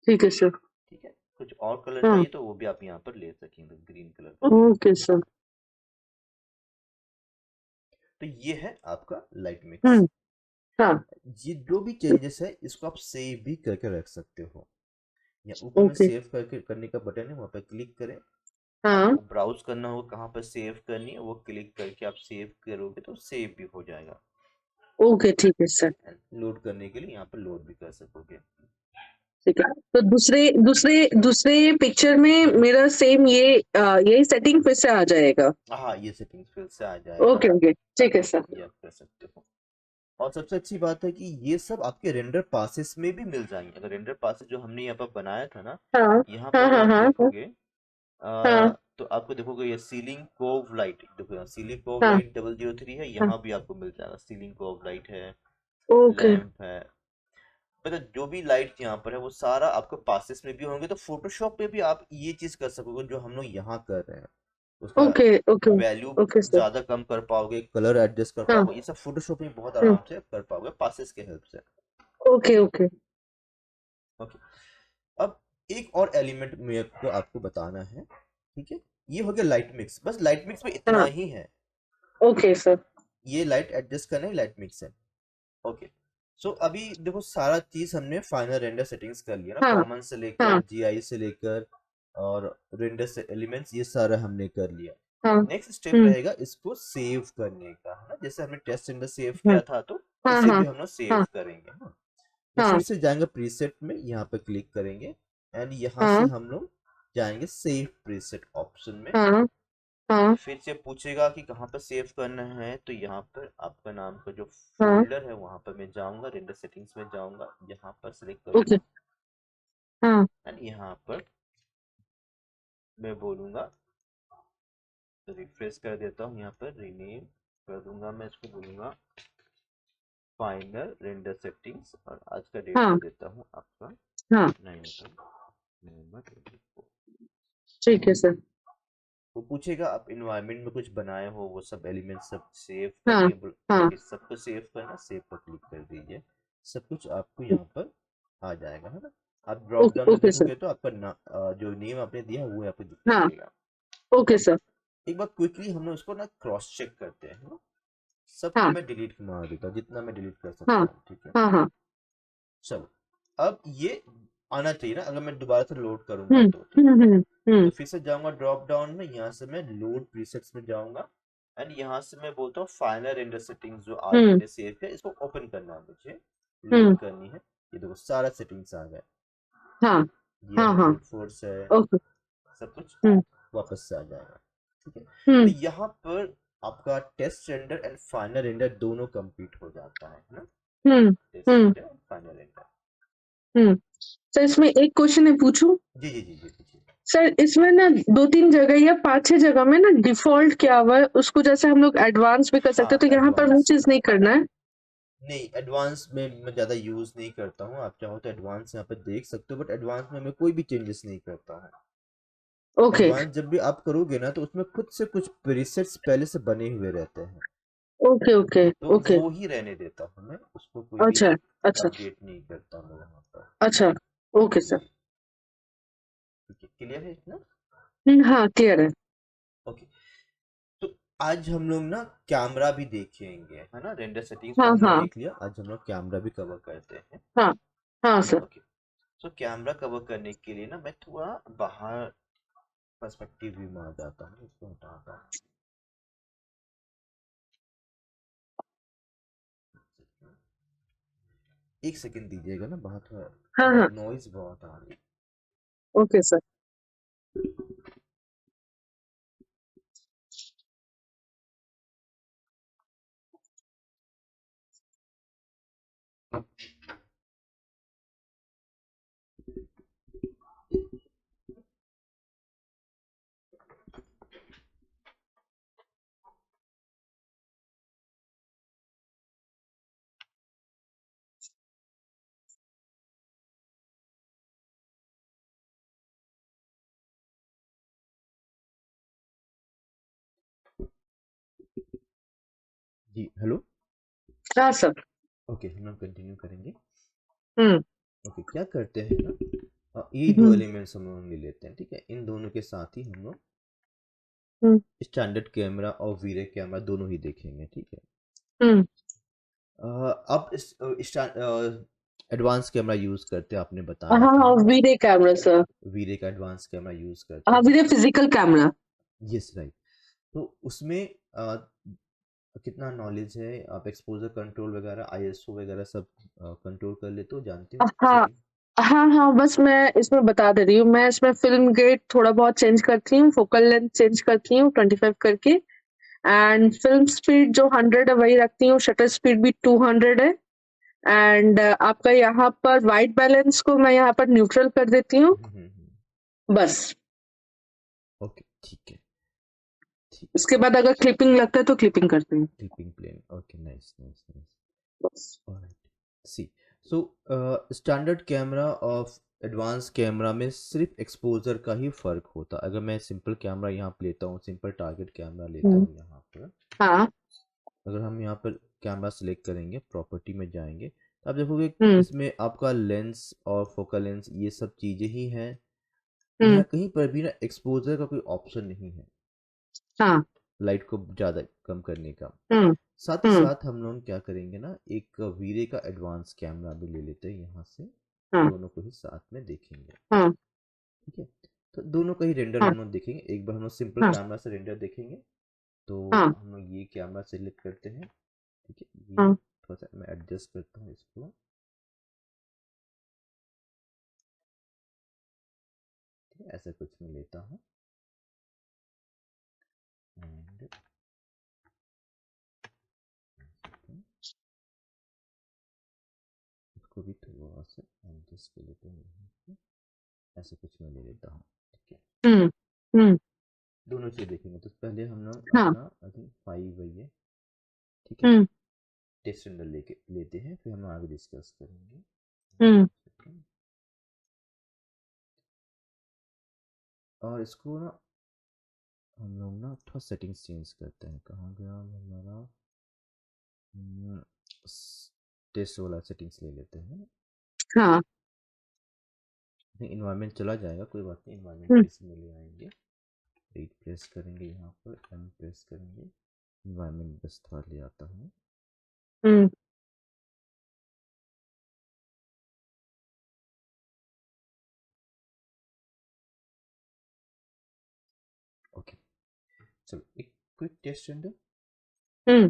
ठीक है सर। ठीक है, कुछ और कलर हाँ। चाहिए तो वो भी आप यहाँ पर ले सकेंगे, ग्रीन कलर का। Okay sir. तो ये है आपका लाइट मिक्स। हम्म। हाँ। ये जो भी चेंजेस है इसको आप सेव भी करके रख सकते हो। या ऊपर में ओके। सेव करके करने का बटन है, वहाँ पर क्लिक करें। हाँ। आपको ब्राउज करना होगा कहाँ पर सेव करनी है, वो क्लिक करके आप सेव करोगे तो सेव भी हो जाएगा। ओके ठीक है सर। लोड करने के लिए यहाँ पर लोड भी कर सकोगे। ठीक है, तो दूसरे दूसरे दूसरे पिक्चर में मेरा सेम यही सेटिंग फिर से आ जाएगा। हाँ, ये सेटिंग्स फिर से आ जाएगा, ओके ओके, ठीक है सर। ये आप कर सकते हो। और सबसे अच्छी बात है कि ये सब आपके रेंडर पासेस में भी मिल जाएंगे। अगर रेंडर पासेस जो हमने यहाँ पर बनाया था ना, हाँ यहाँ हाँ पर हाँ आप हाँ देखोगे हाँ तो आपको देखोगे ये सीलिंग कोव लाइट, देखो यहाँ सीलिंग कोव हाँ लाइट 003 है, हाँ। यहाँ भी आपको मिल जाएगा सीलिंग कोव लाइट है, ओके। लैंप है। मतलब जो भी लाइट यहाँ पर है वो सारा आपको पासेस में भी होंगे। तो फोटोशॉप पे भी आप ये चीज कर सकोगे जो हम लोग यहाँ कर रहे हैं, उसका okay okay value okay sir. ज्यादा कम कर पाओगे, कलर एडजस्ट कर हाँ। पाओगे, ये सब फोटोशॉप में बहुत हम्म। आराम से कर पाओगे पासेस के हेल्प से। Okay okay. ओके, अब एक और एलिमेंट मेरे को आपको बताना है। ठीक है, ये हो गया लाइट मिक्स, बस लाइट मिक्स में इतना हाँ। ही है। Okay sir. ये लाइट एडजस्ट करना ही लाइट मिक्स है। ओके, सो अभी देखो सारा चीज हमने फाइनल रेंडर सेटिंग्स कर लिया ना, हाँ कॉमन से लेकर हाँ जीआई से लेकर और रेंडर से एलिमेंट्स, ये सारा हमने कर लिया। हाँ। नेक्स्ट स्टेप रहेगा इसको सेव करने का, है ना। जैसे हमने टेस्ट रेंडर सेव हाँ किया था, तो हाँ इसे हाँ भी हम लोग सेव हाँ करेंगे, हाँ। तो फिर हाँ से जाएंगे प्रीसेट में, यहाँ पर क्लिक करेंगे एंड यहाँ से हाँ हम लोग जाएंगे सेव प्रीसेट ऑप्शन में। हाँ हाँ फिर से पूछेगा कि कहाँ पर सेव करना है, तो यहाँ पर आपका नाम का जो हाँ। फोल्डर है वहाँ पर मैं जाऊँगा, रेंडर सेटिंग्स में जाऊँगा, यहाँ पर सिलेक्ट ओके। करूँगा हाँ। एंड यहाँ पर मैं बोलूँगा, रिफ्रेश कर देता हूँ, यहाँ पर रीनेम कर दूंगा, मैं इसको बोलूँगा फाइनल रेंडर सेटिंग्स और आज का डेट हाँ दे देता हूँ आपका हाँ। 9 नवंबर 24। ठीक है सर। वो पूछेगा आप इन्वायरमेंट में कुछ बनाए हो, वो सब एलिमेंट सब सेव हाँ करनी है, हाँ। ओके सबको सेव करना, सेव पर क्लिक कर दीजिए। सब कुछ आपको यहाँ पर आ जाएगा, है ना। आप ड्रॉप डाउन ओके में ओके सर। देखोगे तो आपका जो नेम आपने दिया है वो यहाँ पे दिखने हाँ। लगेगा। ओके अब सर। एक बार क्विकली हम लोग उसको ना क्रॉस चेक करते हैं, है ना। सबको हाँ मैं डिलीट मार देता हूँ जितना मैं डिलीट कर हाँ सकता हूँ, ठीक है। हाँ हाँ। चलो, अब ये आना चाहिए ना, अगर मैं दोबारा से लोड करूंगा तो ठीक है। तो हम्म। फिर से जाऊंगा ड्रॉप डाउन में, यहाँ से मैं लोड प्रीसेट्स में जाऊंगा एंड यहाँ से मैं बोलता हूँ फाइनल रेंडर सेटिंग्स जो आज हम्म मैंने सेव किया इसको ओपन करना है मुझे, लोड हम्म। करनी है। ये देखो सारा सेटिंग्स आ गए, हाँ ये हाँ है हाँ। ब्रूट फोर्स है, ओके। सब कुछ हम्म वापस से आ जाएगा, ठीक है। तो हम्म यहाँ पर आपका test render and final render दोनों कंप्लीट हो जाता है ना। हम्म test hmm render and final render. हम्म। सर इसमें एक क्वेश्चन है, पूछूं? जी जी जी जी जी। सर इसमें ना 2-3 जगह या 5-6 जगह में ना डिफॉल्ट क्या हुआ है, उसको जैसे हम लोग एडवांस भी कर सकते हाँ, हैं, तो यहाँ पर वो एडवांस, चीज नहीं करना है? नहीं एडवांस में मैं ज़्यादा यूज़ नहीं करता हूँ। आप चाहो तो एडवांस यहाँ पे देख सकते हो, बट एडवांस में मैं कोई भी चेंजेस नहीं करता हूँ। ओके एडवांस जब भी आप करोगे ना तो उसमें खुद से कुछ प्रीसेट्स पहले से बने हुए रहते हैं, ओके ओके तो ओके। वो ही रहने देता हूँ मैं, उसको कोई भी अच्छा अच्छा अपडेट नहीं करता मैं वहाँ पर। अच्छा। Okay sir. जी, ठीक है, क्लियर है इतना। हाँ क्लियर है। ओके, तो आज हम लोग ना कैमरा भी देखेंगे, है ना। रेंडर सेटिंग्स तो हाँ हमने हाँ देख लिया, आज हम लोग कैमरा भी कवर करते हैं। हाँ हाँ sir. Okay, so camera cover करने के लिए ना मैं थोड़ा बाहर पर्सपेक्टिव व्यू में आ जाता हूँ, इसको हटाता हूँ। एक सेकंड दीजिएगा ना, बाहर हाँ थोड़ा हाँ। नॉइज बहुत आ रही है। Okay sir. जी हेलो। हाँ सर। ओके, हम लोग कंटिन्यू करेंगे। हम्म। ओके, क्या करते हैं ना, ये दो हम्म। एलिमेंट्स हम लोग ले लेते हैं, ठीक है। इन दोनों के साथ ही हम लोग हम्म। स्टैंडर्ड कैमरा और वीरे कैमरा दोनों ही देखेंगे, ठीक है। हम्म। अब इस एडवांस कैमरा यूज़ करते हैं, आपने बताया हाँ था। Video camera sir. वीरे का एडवांस कैमरा यूज़ करते हाँ हैं। Video physical camera. Yes right. तो उसमें कितना नॉलेज है, आप एक्सपोजर कंट्रोल वगैरह आईएसओ वगैरह सब कंट्रोल कर लेते हो, जानते हो हाँ सेटिंग? हाँ हाँ, बस मैं इसमें बता दे रही हूँ, मैं इसमें फिल्म गेट थोड़ा बहुत चेंज करती हूँ, फोकल लेंथ चेंज करती हूँ 25 करके, एंड फिल्म स्पीड जो 100 है वही रखती हूँ, शटर स्पीड भी 200 है, एंड आपका यहाँ पर वाइट बैलेंस को मैं यहाँ पर न्यूट्रल कर देती हूँ, बस। ओके ठीक है, ठीक है। इसके बाद अगर क्लिपिंग लगता है तो क्लिपिंग करती हूँ, clipping plane, okay, nice nice nice. बस। Alright, see, so standard camera of advance camera में सिर्फ एक्सपोजर का ही फ़र्क होता है। अगर मैं सिंपल कैमरा यहाँ पे लेता हूँ, सिंपल टारगेट कैमरा लेता हम्म। हूँ यहाँ पर, हाँ। अगर हम यहाँ पर कैमरा सेलेक्ट करेंगे, प्रॉपर्टी में जाएंगे, तो आप देखोगे हम्म। इसमें आपका लेंस और फोकल लेंस ये सब चीज़ें ही हैं। हम्म। यहाँ कहीं पर भी ना एक्सपोजर का कोई ऑप्शन नहीं है, हाँ। लाइट को ज़्यादा कम करने का। हम्म। साथ ही हम्म। साथ हम लोग क्या करेंगे ना, एक वीरे का एडवांस कैमरा भी ले लेते हैं यहाँ से, हाँ। दोनों को ही साथ में देखेंगे, हाँ। ठीक है। तो दोनों का ही रेंडर हाँ। हम लोग देखेंगे। एक बार हम लोग सिंपल हाँ। कैमरा से रेंडर देखेंगे। तो हाँ। हम लोग ये कैमरा सेलेक्ट करते हैं, ठीक है। ये हाँ। थोड़ा सा मैं एडजस्ट करता हूँ इसको, ठीक है, ऐसा कुछ मैं लेता हूँ। एंड इसको भी थोड़ा सा एडजस्ट कर लेते हैं यहाँ पे। ऐसा कुछ मैं ले लेता हूँ, ठीक है। हम्म। हम्म। दोनों चीज़ देखेंगे, तो पहले हम लोग हाँ। अपना आई थिंक 5 वही है, ठीक है। हम्म। टेस्ट रेंडर लेके लेते हैं, फिर हम आगे डिस्कस करेंगे। हम्म। और इसको ना हम लोग ना थोड़ा सेटिंग्स चेंज करते हैं। कहाँ गया हमारा टेस्ट वाला सेटिंग्स ले लेते हैं। हाँ। इन्वायरमेंट चला जाएगा, कोई बात नहीं, इन्वायरमेंट हम्म। इसी में ले आएंगे। 8 प्रेस करेंगे, यहाँ पर एम प्रेस करेंगे, इन्वायरमेंट बस थोड़ा ले आता हूँ। हम्म। ओके, चलो एक क्विक टेस्ट रेंडर। हम्म।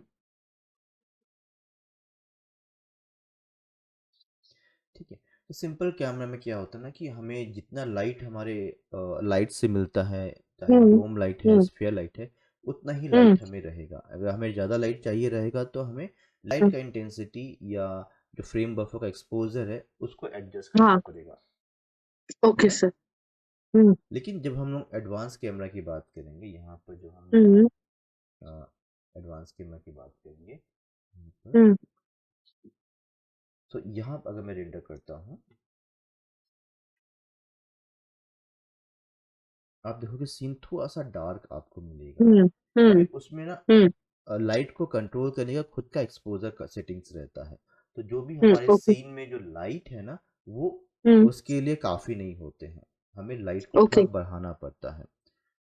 ठीक है। तो सिंपल कैमरा में क्या होता है ना कि हमें जितना लाइट हमारे लाइट से मिलता है, चाहे हम्म। डोम लाइट है हम्म। स्फीयर लाइट है, उतना ही हम्म। लाइट हमें रहेगा। अगर हमें ज़्यादा लाइट चाहिए रहेगा तो हमें लाइट हम्म। का इंटेंसिटी या जो फ्रेम बफर का एक्सपोजर है उसको एडजस्ट करना हाँ। पड़ेगा, ओके ठीक है। सर। हम्म। लेकिन जब हम लोग एडवांस कैमरा की बात करेंगे, यहाँ पर जो हम हम्म। एडवांस कैमरा की बात करेंगे यहाँ पर, हम्म। तो यहाँ पर अगर मैं रेंडर करता हूँ, आप देखोगे सीन थोड़ा सा डार्क आपको मिलेगा, हम्म। क्योंकि हम्म। उसमें ना हम्म। लाइट को कंट्रोल करने का खुद का एक्सपोजर का सेटिंग्स रहता है। तो जो भी हमारे ओके। सीन में जो लाइट है ना, वो हम्म। उसके लिए काफ़ी नहीं होते हैं, हमें लाइट को थोड़ा ओके। बढ़ाना पड़ता है।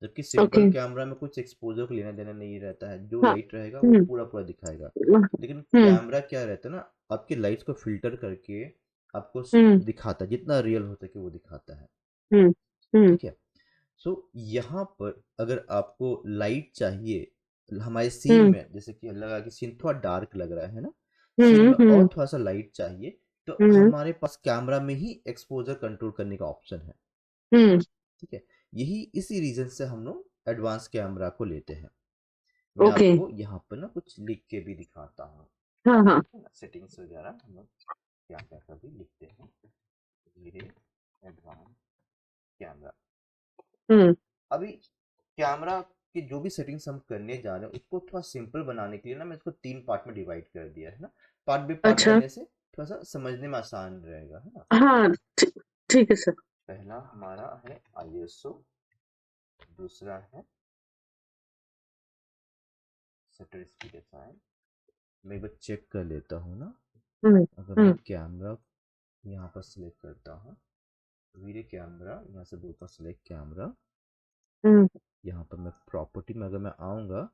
जबकि सिंपल ओके। कैमरा में कुछ एक्सपोजर को लेना देना नहीं रहता है, जो हाँ। लाइट रहेगा वो हम्म। पूरा पूरा दिखाएगा। लेकिन हम्म। कैमरा क्या रहता है ना, आपकी लाइट्स को फिल्टर करके आपको हम्म। दिखाता है, जितना रियल हो सके वो दिखाता है, हम्म। हम्म। ठीक है। सो यहाँ पर अगर आपको लाइट चाहिए हमारे सीन हम्म। में, जैसे कि लगा कि सीन थोड़ा डार्क लग रहा है ना, सीन हम्म। में और हम्म। थोड़ा सा लाइट चाहिए, तो हम्म। हमारे पास कैमरा में ही एक्सपोजर कंट्रोल करने का ऑप्शन है, हम्म। ठीक है। यही इसी रीजन से हम लोग एडवांस कैमरा को लेते हैं। मैं ओके। आपको यहाँ पर ना कुछ लिख के भी दिखाता हूँ, हाँ हाँ। ठीक है ना, सेटिंग्स वगैरह हम लोग क्या क्या का भी लिखते हैं। धीरे एडवांस कैमरा, हम्म। अभी कैमरा की जो भी सेटिंग्स हम करने जा रहे हैं उसको थोड़ा सिंपल बनाने के लिए ना मैं इसको 3 पार्ट में डिवाइड कर दिया है ना। पार्ट बाय पार्ट अच्छा। करने से थोड़ा सा समझने में आसान रहेगा, है ना। हाँ। ठीक है सर। पहला हमारा है आईएसओ, दूसरा है शटर स्पीड एसआई, मैं एक बार चेक कर लेता हूँ ना। हम्म अगर मैं हम्म कैमरा यहाँ पर सिलेक्ट करता हूँ, वीडियो कैमरा, यहाँ से बोलता हूँ सिलेक्ट कैमरा, हम्म यहाँ पर मैं प्रॉपर्टी में अगर मैं आऊँगा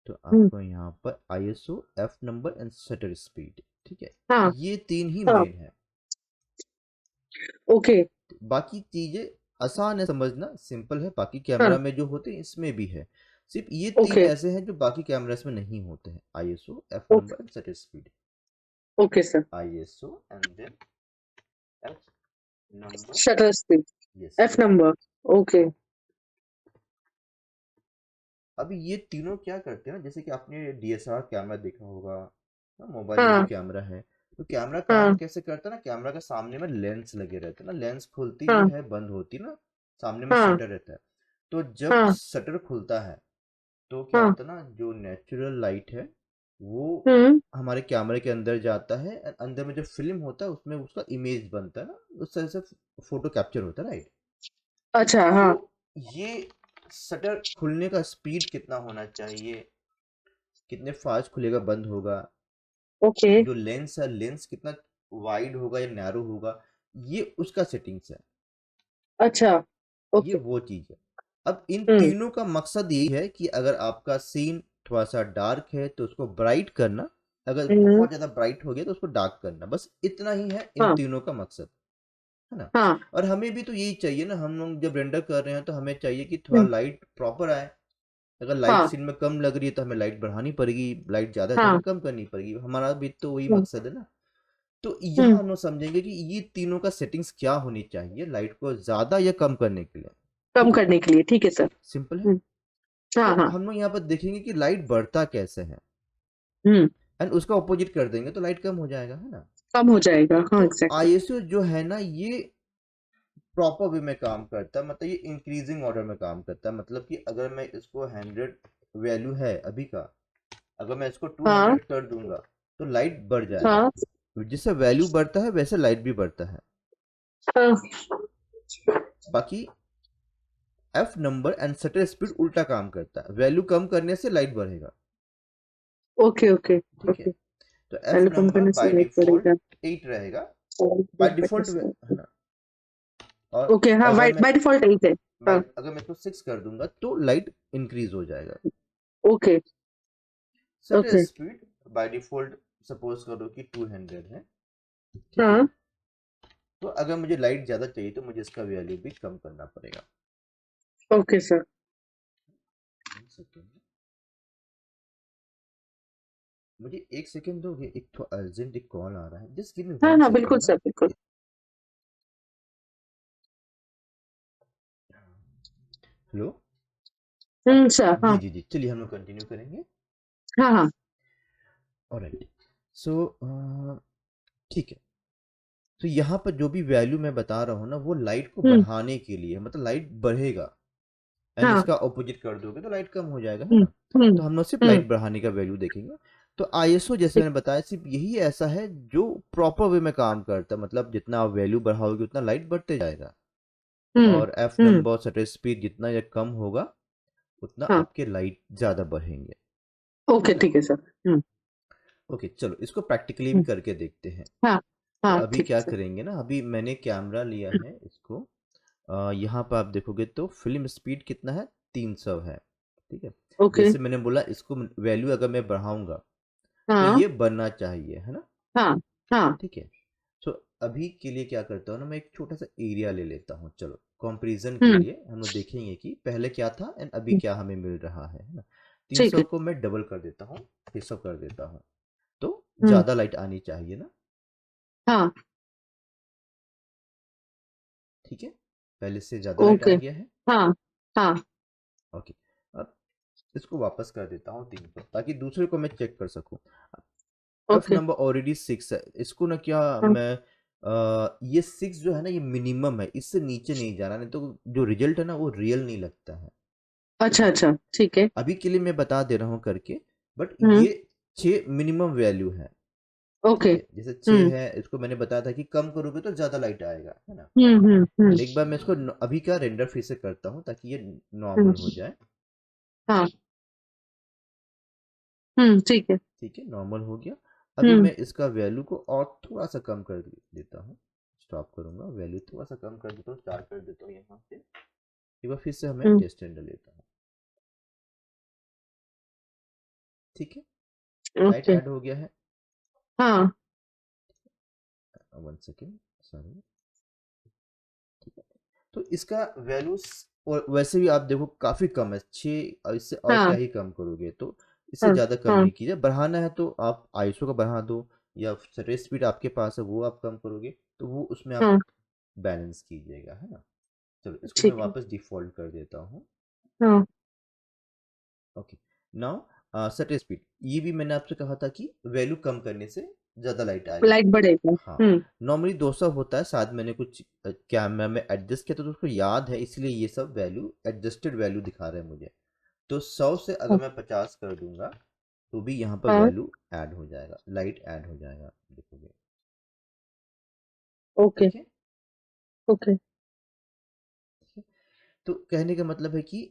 तो हम्म, आपको यहाँ पर ISO, F number and shutter speed, ठीक है, हाँ ये तीन ही हाँ मेन है। ओके बाकी चीजें आसान है समझना, सिंपल है, बाकी हाँ कैमरा में जो होते हैं इसमें भी है। सिर्फ ये तीन ओके ऐसे हैं जो बाकी कैमरास में नहीं होते हैं, ISO, F okay number and shutter speed. Okay sir ISO and then F number, shutter speed yes. F number okay अभी ये तीनों क्या करते हैं ना, जैसे कि आपने DSLR कैमरा देखा होगा ना, मोबाइल में भी हाँ कैमरा है, तो कैमरा काम हाँ कैसे करता है ना, कैमरा के सामने में लेंस लगे रहते हैं ना, लेंस खुलती भी हाँ है बंद होती ना, सामने में हाँ शटर रहता है। तो जब हाँ शटर खुलता है तो क्या हाँ होता है ना, जो नेचुरल लाइट है वो हम्म हमारे कैमरे के अंदर जाता है, और अंदर में जो फिल्म होता है उसमें उसका इमेज बनता है ना, उस तरह से फोटो कैप्चर होता है, राइट। अच्छा हाँ तो ये शटर खुलने का स्पीड कितना होना चाहिए, कितने फास्ट खुलेगा बंद होगा, ओके जो लेंस है लेंस कितना वाइड होगा या नैरो होगा, ये उसका सेटिंग्स है, अच्छा ये ओके वो चीज है। अब इन हम्म तीनों का मकसद यही है कि अगर आपका सीन थोड़ा सा डार्क है तो उसको ब्राइट करना, अगर हम्म बहुत ज्यादा ब्राइट हो गया तो उसको डार्क करना, बस इतना ही है इन हाँ तीनों का मकसद, है ना। हाँ और हमें भी तो यही चाहिए ना, हम लोग जब रेंडर कर रहे हैं तो हमें चाहिए कि थोड़ा हम्म लाइट प्रॉपर आए। अगर लाइट हाँ सीन में कम लग रही है तो हमें लाइट बढ़ानी पड़ेगी, लाइट ज्यादा है तो हाँ हमें कम करनी पड़ेगी, हमारा भी तो वही हम्म मकसद है ना। तो हम्म, यहाँ हम लोग समझेंगे कि ये तीनों का सेटिंग्स क्या होनी चाहिए लाइट को ज्यादा या कम करने के लिए, कम ठीक है, करने के लिए ठीक है सर सिंपल है। हम्म हाँ तो हाँ हम लोग यहाँ पर देखेंगे कि लाइट बढ़ता कैसे है, हम्म एंड उसका ऑपोजिट कर देंगे तो लाइट कम हो जाएगा, है ना। कम हो जाएगा हाँ तो एग्जैक्टली ISO जो है ना, ये प्रॉपर वे में काम करता है, मतलब ये इंक्रीजिंग ऑर्डर में काम करता है, मतलब कि अगर मैं इसको 100 वैल्यू है अभी का, अगर मैं इसको हाँ 200 कर दूंगा तो लाइट बढ़ जाएगा, हाँ तो जिससे वैल्यू बढ़ता है वैसे लाइट भी बढ़ता है। हाँ बाकी F number and shutter speed उल्टा काम करता है, वैल्यू कम करने से लाइट बढ़ेगा, ओके ओके ठीक है। ओके तो F पहले कम नंबर करने से बाय लाइट डिफॉल्ट बढ़ेगा 8 रहेगा, बाय डिफॉल्ट, है ना। और ओके हाँ अगर वाइट मैं बाय डिफॉल्ट 8 है हाँ अगर मैं इसको 6 कर दूंगा तो लाइट इंक्रीज हो जाएगा। Okay shutter okay speed by default suppose करो कि 200 है, ठीक है। हाँ तो अगर मुझे लाइट ज़्यादा चाहिए तो मुझे इसका वैल्यू भी कम करना पड़ेगा। ओके सर एक सेकेंड, मुझे एक सेकेंड दोगे, एक तो अर्जेंट एक कॉल आ रहा है, जस्ट गिव मी हाँ वन हाँ बिल्कुल सेकेंड ना। सर बिल्कुल हेलो। सर जी हाँ जी जी, चलिए हम लोग कंटिन्यू करेंगे। हाँ हाँ ऑलराइट, सो ठीक है। तो यहाँ पर जो भी वैल्यू मैं बता रहा हूँ ना, वो लाइट को हम्म बढ़ाने के लिए, मतलब लाइट बढ़ेगा, एंड हाँ इसका ऑपोजिट कर दोगे तो लाइट कम हो जाएगा, है हम्म ना। हम्म तो हम लोग सिर्फ हम्म लाइट बढ़ाने का वैल्यू देखेंगे। तो ISO जैसे ठीक मैंने बताया सिर्फ यही ऐसा है जो प्रॉपर वे में काम करता है, मतलब जितना आप वैल्यू बढ़ाओगे उतना लाइट बढ़ते जाएगा, हम्म और F हम्म नंबर शटर स्पीड जितना ये कम होगा उतना हाँ आपके लाइट ज़्यादा बढ़ेंगे, ओके है ना। ठीक है सर ओके, चलो इसको प्रैक्टिकली भी हम्म, करके देखते हैं। हाँ तो हाँ अभी ठीक क्या है सर करेंगे ना, अभी मैंने कैमरा लिया है इसको, यहाँ पर आप देखोगे तो फिल्म स्पीड कितना है, 300 है, ठीक है। ओके जैसे मैंने बोला इसको वैल्यू अगर मैं बढ़ाऊंगा तो हाँ ये बनना चाहिए, है ना, हाँ हाँ ठीक है। तो अभी के लिए क्या करता हूँ ना, मैं एक छोटा सा एरिया ले लेता हूँ, चलो कंपैरिजन के हम्म लिए हम लोग देखेंगे कि पहले क्या था एंड अभी हम्म, क्या हमें मिल रहा है ना। ठीक 300 है को मैं डबल कर देता हूँ, 600 कर देता हूँ, तो हम्म ज़्यादा लाइट आनी चाहिए ना, हाँ ठीक है। पहले से ज़्यादा लाइट ओके आ गया है, हाँ हाँ ओके। अब इसको वापस कर देता हूँ 300 ताकि दूसरे को मैं चेक कर सकूँ। एफ ओके नंबर ऑलरेडी 6 है, इसको ना क्या हाँ मैं ये 6 जो है ना ये मिनिमम है, इससे नीचे नहीं जाना, नहीं तो जो रिजल्ट है ना वो रियल नहीं लगता है। अच्छा अच्छा ठीक है अभी के लिए मैं बता दे रहा हूँ करके, बट हम्म ये 6 मिनिमम वैल्यू है, ओके ठीक है। जैसे 6 हम्म है, इसको मैंने बताया था कि कम करोगे तो ज़्यादा लाइट आएगा, है ना। हम्म एक बार मैं इसको अभी का रेंडर फिर से करता हूँ ताकि ये हम्म नॉर्मल हो जाए। हाँ ठीक है। ठीक है, नॉर्मल हो गया। अभी हम्म मैं इसका वैल्यू को और थोड़ा सा कम कर देता हूँ, स्टॉप करूंगा, वैल्यू थोड़ा सा कम कर देता हूँ, 4 कर देता हूँ यहाँ से। एक बार फिर से मैं हम्म टेस्ट एंड लेता हूँ। ठीक है, लाइट ओके। ऐड हो गया है। हाँ 1 सेकेंड, सॉरी। ठीक है, तो इसका वैल्यू और वैसे भी आप देखो काफी कम है, 6, और इससे और क्या हाँ ही कम करोगे, तो इससे हाँ ज्यादा कम हाँ नहीं कीजिए। बढ़ाना है तो आप आईएसओ का बढ़ा दो, या शटर स्पीड आपके पास है वो आप कम करोगे, तो वो उसमें आप हाँ बैलेंस कीजिएगा, है ना। चलो इसको मैं ठीक है। वापस डिफ़ॉल्ट कर देता हूँ। हाँ ओके, नाउ शटर स्पीड, ये भी मैंने आपसे कहा था कि वैल्यू कम करने से ज़्यादा लाइट आएगी। लाइट बढ़ेगा। हाँ, नॉर्मली 200 होता है, शायद मैंने कुछ कैमरा में एडजस्ट किया तो उसको याद है, इसलिए ये सब वैल्यू एडजस्टेड वैल्यू दिखा रहे हैं मुझे। तो 100 से अगर हाँ मैं 50 कर दूंगा तो भी यहाँ पर हाँ वैल्यू ऐड हो जाएगा, लाइट ऐड हो जाएगा, देखोगे। ओके ठीक है, ओके। ठीक है। तो कहने का मतलब है कि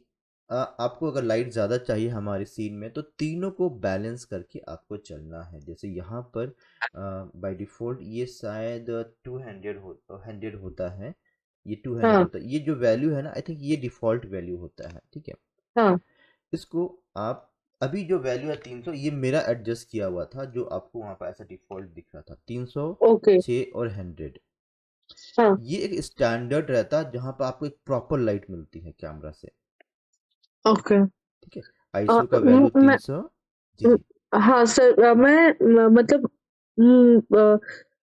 आपको अगर लाइट ज़्यादा चाहिए हमारे सीन में तो तीनों को बैलेंस करके आपको चलना है। जैसे यहाँ पर बाय डिफ़ॉल्ट ये शायद 200 100 होता है, ये 200 हाँ होता है, ये जो वैल्यू है ना, आई थिंक ये डिफ़ॉल्ट वैल्यू होता है। ठीक है, हाँ इसको आप, अभी जो वैल्यू है 300, ये मेरा एडजस्ट किया हुआ था, जो आपको वहाँ पर ऐसा डिफ़ॉल्ट दिख रहा था, 300, ओके। 6 और 100। हाँ ये एक स्टैंडर्ड रहता है जहाँ पर आपको एक प्रॉपर लाइट मिलती है कैमरा से। ओके। ठीक है, आईएसओ का वैल्यू मैं 300। जी जी। हाँ सर, मतलब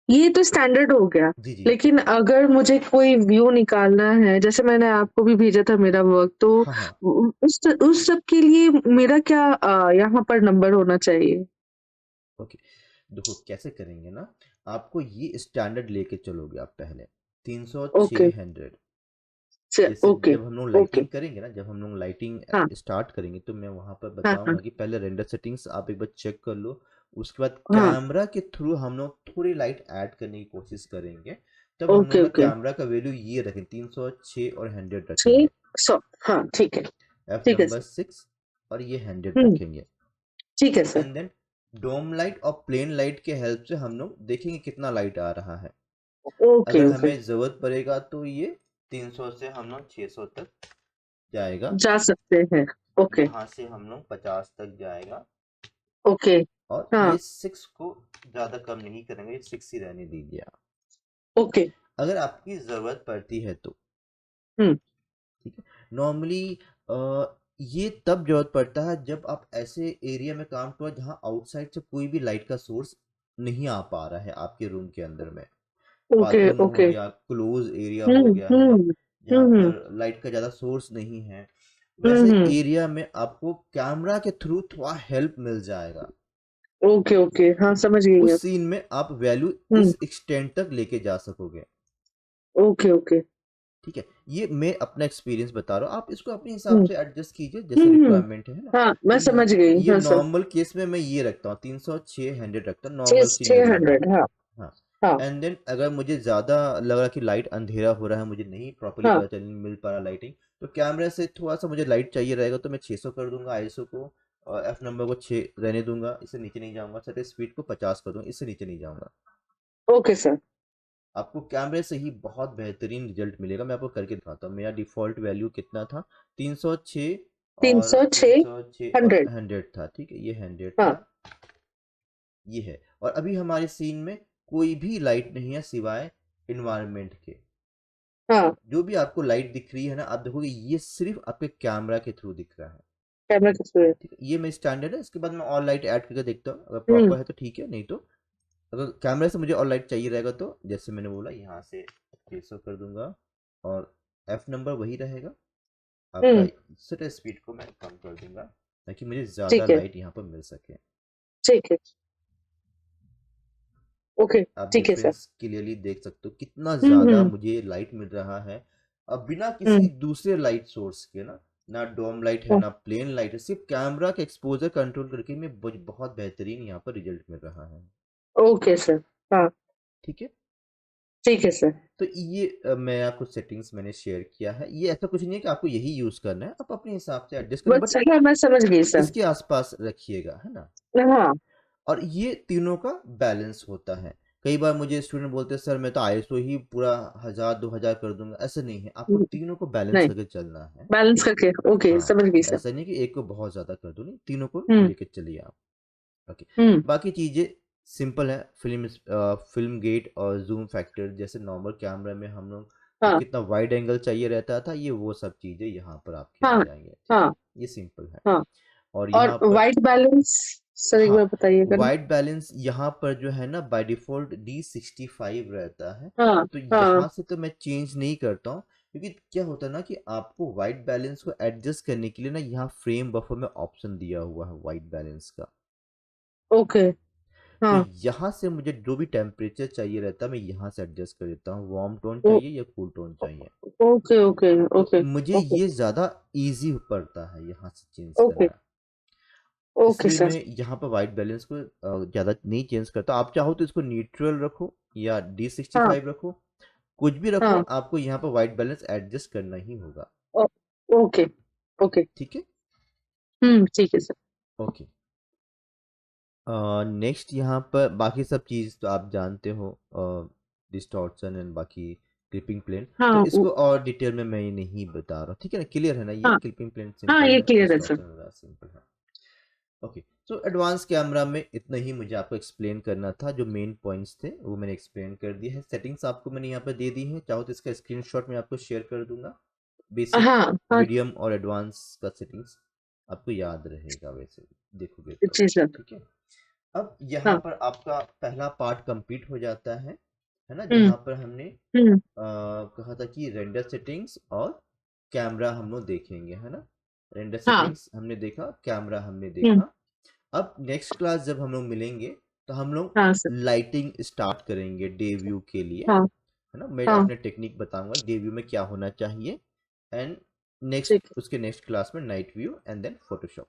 ये तो स्टैंडर्ड हो गया। जी जी। लेकिन अगर मुझे कोई व्यू निकालना है, जैसे मैंने आपको भी भेजा था मेरा वर्क, तो हाँ हाँ। उस सब के लिए मेरा क्या यहाँ पर नंबर होना चाहिए? ओके, देखो कैसे करेंगे ना, आपको ये स्टैंडर्ड लेके चलोगे आप पहले, 300, ओके 600। जैसे ओके जब हम लोग ओके। लाइटिंग करेंगे ना, जब हम लोग लाइटिंग हाँ स्टार्ट करेंगे तो मैं वहाँ पर हाँ हाँ बताऊंगा कि पहले रेंडर सेटिंग्स आप एक बार चेक कर लो। उसके बाद हाँ। कैमरा के थ्रू हम लोग थोड़ी लाइट ऐड करने की कोशिश करेंगे। तब हम लोग ओके ना ओके। कैमरा का वैल्यू ये रखें, 300, 6 और 100 छः रखेंगे। सौ। हाँ ठीक है। एफ ठीक है नंबर सर। 6 और ये 100 हम्म रखेंगे। ठीक है sir. And then dome light और प्लेन लाइट के हेल्प से हम लोग देखेंगे कितना लाइट आ रहा है। ओके अगर ओके। हमें ज़रूरत पड़ेगा तो ये 300 से हम लोग 600 तक जाएगा, जा सकते हैं। ओके यहाँ से हम लोग 50 तक जाएगा। ओके। और हाँ ये 6 को ज़्यादा कम नहीं करेंगे, ये 6 ही रहने दीजिए आप, ओके। अगर आपकी ज़रूरत पड़ती है तो। हुँ, ठीक है, नॉर्मली ये तब जरूरत पड़ता है जब आप ऐसे एरिया में काम करो जहाँ आउटसाइड से कोई भी लाइट का सोर्स नहीं आ पा रहा है आपके रूम के अंदर में। ओके, बाथरूम हो ओके। गया, क्लोज एरिया हुँ, हो गया है, हुँ, जहाँ हुँ, हुँ, पर लाइट का ज़्यादा सोर्स नहीं है, हुँ, वैसे हुँ। एरिया में आपको कैमरा के थ्रू थोड़ा हेल्प मिल जाएगा। Okay, okay. हाँ, समझ गई मैं। उस सीन में आप वैल्यू हुँ, इस एक्सटेंड तक लेके जा सकोगे। Okay, okay. ठीक है, ये मैं अपना एक्सपीरियंस बता रहा हूँ, आप इसको अपने हिसाब हुँ, से एडजस्ट कीजिए हुँ, जैसे हुँ। रिक्वायरमेंट है ना। हाँ, तो मैं समझ गई। ये हाँ सर। नॉर्मल केस में मैं ये रखता हूँ, 300, 6, 100 रखता हूँ, 6 नॉर्मल सिनेरियो में। 600 हाँ, हाँ, हाँ, एंड देन अगर मुझे ज़्यादा लग रहा कि लाइट अंधेरा हो रहा है, मुझे नहीं प्रॉपर्ली हाँ। पता चल नहीं मिल पा रहा लाइटिंग, तो कैमरे से थोड़ा सा मुझे लाइट चाहिए रहेगा तो मैं 600 कर दूंगा आईएसओ को, और एफ नंबर को 6 रहने दूंगा, इससे नीचे नहीं जाऊंगा, सर स्पीड को 50 कर दूंगा, इससे नीचे नहीं जाऊंगा। Okay sir. आपको कैमरे से ही बहुत बेहतरीन रिजल्ट मिलेगा। मैं आपको करके दिखाता हूँ, मेरा डिफ़ॉल्ट वैल्यू कितना था, 306 और 306 306 और 100 100 था। ठीक है, ये 100 हाँ, था, ये है। और अभी हमारे सीन में कोई भी लाइट नहीं है सिवाय इन्वायरमेंट के। हाँ। जो भी आपको लाइट दिख रही है ना, आप देखोगे ये सिर्फ आपके कैमरा के थ्रू दिख रहा है। कैमरा किस पे है? ठीक है, ये मैं स्टैंडर्ड है, इसके बाद मैं और लाइट ऐड करके देखता हूँ, अगर हुँ, प्रॉपर है तो ठीक है, नहीं तो अगर कैमरे से मुझे और लाइट चाहिए रहेगा तो जैसे मैंने बोला यहाँ से 600 कर दूंगा, और एफ नंबर वही रहेगा आपका, हुँ, शटर स्पीड को मैं कम कर दूंगा ताकि मुझे ज़्यादा ठीक है, लाइट यहाँ पर मिल सके। ठीक है। ओके, आप ठीक है सर। डिफरेंस क्लियरली देख सकते हो कितना हुँ, ज़्यादा हुँ, मुझे लाइट मिल रहा है, अब बिना किसी हुँ। दूसरे लाइट सोर्स के ना, ना डोम लाइट है हाँ, ना प्लेन लाइट है, सिर्फ कैमरा का एक्सपोजर कंट्रोल करके मैं बहुत बेहतरीन यहाँ पर रिजल्ट मिल रहा है। Okay sir. हाँ, ठीक है, ठीक है सर। तो ये मैं आपको सेटिंग्स मैंने शेयर किया है। ये ऐसा कुछ नहीं है कि आपको यही यूज करना है, आप अपने हिसाब से एडजस्ट करना, बस बट हाँ, मैं समझ गई सर। इसके आसपास रखिएगा, है ना। हाँ। और ये तीनों का बैलेंस होता है। कई बार मुझे स्टूडेंट बोलते हैं सर मैं तो आईएसओ ही पूरा 1000 2000 कर दूंगा, ऐसा नहीं है, आपको तीनों को बैलेंस नहीं, करके चलना है। बैलेंस करके, ओके, हाँ, समझ गई सर। ऐसा नहीं कि एक को बहुत ज्यादा कर दो, नहीं, तीनों को हम्म। लेके चलिए आप। ओके। हम्म। बाकी चीजें सिंपल है। फिल्म गेट और जूम फैक्टर, जैसे नॉर्मल कैमरा में हम लोग को हाँ। कितना वाइड एंगल चाहिए रहता था, ये वो सब चीजें यहाँ पर आपके आ हाँ। जाएंगे, ठीक है। हाँ। ये सिंपल है। हाँ। और और यहाँ पर, वाइट बैलेंस, सर एक हाँ, बार बताइएगा ना। वाइट बैलेंस यहाँ पर जो है ना बाय डिफॉल्ट D65 रहता है। हाँ। तो हाँ। यहाँ से तो मैं चेंज नहीं करता हूँ, क्योंकि क्या होता है ना कि आपको वाइट बैलेंस को एडजस्ट करने के लिए ना यहाँ फ्रेम बफर में ऑप्शन दिया हुआ है वाइट बैलेंस का। ओके। तो हाँ। यहाँ से मुझे जो भी टेम्परेचर चाहिए रहता है मैं यहाँ से एडजस्ट कर देता हूँ, वार्म टोन ओ, चाहिए या कूल टोन चाहिए। ओके ओके तो ओके। मुझे ओके ये ज़्यादा इजी पड़ता है यहाँ से चेंज ओके। करना। ओके इसलिए सर। मैं यहाँ पर वाइट बैलेंस को ज़्यादा नहीं चेंज करता। आप चाहो तो इसको न्यूट्रल रखो या हाँ। D65 रखो, कुछ भी रखो, हाँ। आपको यहाँ पर वाइट बैलेंस एडजस्ट करना ही होगा। ओ, ओके। ओके। ठीक है। ठीक है सर। ओके। नेक्स्ट यहाँ पर बाकी सब चीज़ तो आप जानते हो, डिस्टॉर्शन एंड बाकी क्लिपिंग प्लेन, तो हाँ। इसको और डिटेल में मैं ये नहीं बता रहा हूँ, ठीक है ना, क्लियर है ना, ये हाँ। क्लिपिंग प्लेन हाँ, सिंपल ये है, क्लियर है सर। डिस्टॉर्शन वगैरह सिंपल है। ओके। सो एडवांस कैमरा में इतना ही मुझे आपको एक्सप्लेन करना था, जो मेन पॉइंट्स थे वो मैंने एक्सप्लेन कर दिए हैं। सेटिंग्स आपको मैंने यहाँ पर दे दी है, चाहो तो इसका स्क्रीनशॉट मैं आपको शेयर कर दूंगा। बेसिक, हाँ। हाँ। मीडियम और एडवांस का सेटिंग्स आपको याद रहेगा वैसे देखोगे तो, जी सर। ठीक है। अब यहाँ हाँ। पर आपका पहला पार्ट कंप्लीट हो जाता है ना, हम्म। जहाँ पर हमने हम्म। कहा था कि रेंडर सेटिंग्स और कैमरा हम लोग देखेंगे, है ना। रेंडर हाँ। सेटिंग्स हमने देखा, कैमरा हमने हम्म। देखा। अब नेक्स्ट क्लास जब हम लोग मिलेंगे तो हम लोग हाँ सर। लाइटिंग स्टार्ट करेंगे डे व्यू के लिए, हाँ। है ना। मैं हाँ। अपने टेक्निक बताऊंगा डे व्यू में क्या होना चाहिए, एंड नेक्स्ट ठीक है। उसके नेक्स्ट क्लास में night view and then Photoshop.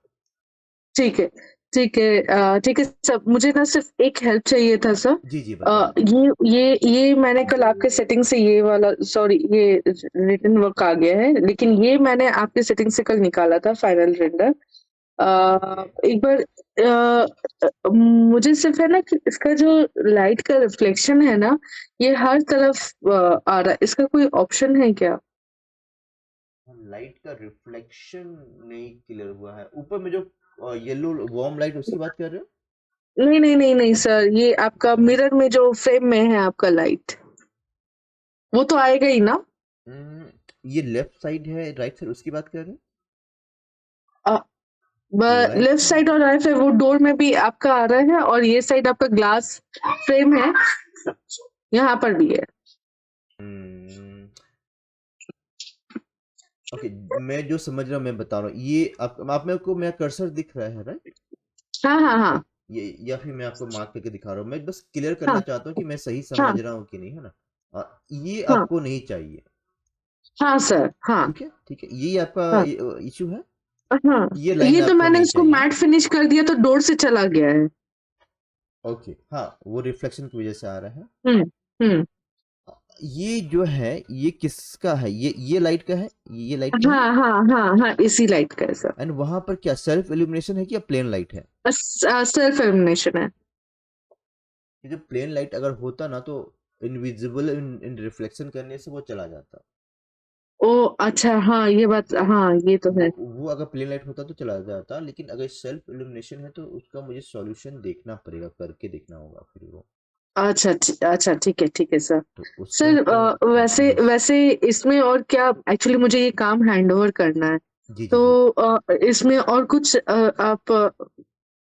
ठीक है। ठीक है। ठीक है सर, मुझे ना सिर्फ एक हेल्प चाहिए था सर। जी जी बताइए। ये मैंने कल आपके सेटिंग से ये वाला, सॉरी, ये रिटर्न वर्क आ गया है, लेकिन ये मैंने आपके सेटिंग से कल निकाला था फाइनल रेंडर। ओके। एक बार मुझे सिर्फ है ना कि इसका जो लाइट का रिफ्लेक्शन है ना, ये हर तरफ आ रहा है, इसका कोई ऑप्शन है क्या? लाइट का रिफ्लेक्शन नहीं क्लियर हुआ है, ऊपर में जो येलो वार्म लाइट उसकी बात कर रहे हो। नहीं नहीं नहीं नहीं सर, ये आपका मिरर में जो फ्रेम में है आपका लाइट, वो तो आएगा ही ना? ये लेफ्ट साइड है राइट साइड उसकी बात कर रहे हो, लाइट लेफ्ट का। साइड और राइट साइड वो डोर में भी आपका आ रहा है, और ये साइड आपका ग्लास फ्रेम है, यहाँ पर भी है। हम्म, ओके। मैं जो समझ रहा हूँ मैं बता रहा हूँ, ये आप मेरे को मेरा कर्सर दिख रहा है राइट। हाँ हाँ हाँ। ये या फिर मैं आपको मार्क करके दिखा रहा हूँ, मैं बस क्लियर करना हाँ। चाहता हूँ कि मैं सही हाँ। समझ रहा हूँ कि नहीं, है ना। ये हाँ। आपको नहीं चाहिए, हाँ सर। हाँ। ठीक है ठीक है, यही आपका हाँ। इशू है। हाँ। ये लाइन ये तो आपको मैंने नहीं इसको चाहिए, मैट फिनिश कर दिया तो डोर से चला गया है। ओके। हाँ, वो रिफ्लेक्शन की वजह से आ रहा है। हम्म। हम्म। ये जो है ये किसका है, ये लाइट का है, ये लाइट का है। हाँ हाँ हाँ हाँ, इसी लाइट का है सर। एंड वहां पर क्या सेल्फ इल्यूमिनेशन है कि या प्लेन लाइट है। सेल्फ इल्यूमिनेशन है। ये जो प्लेन लाइट अगर होता ना तो इनविजिबल इन रिफ्लेक्शन करने से वो चला जाता। ओ अच्छा, हाँ ये बात, हाँ ये तो है। वो अगर प्लेन लाइट होता तो चला जाता, लेकिन अगर सेल्फ इल्यूमिनेशन है तो उसका मुझे सॉल्यूशन देखना पड़ेगा, करके देखना होगा फिर वो। अच्छा अच्छा, ठीक है सर। तो उसका सर तो वैसे यस। वैसे इसमें और क्या, एक्चुअली मुझे ये काम हैंडओवर करना है, जी जी तो जी। इसमें और कुछ आप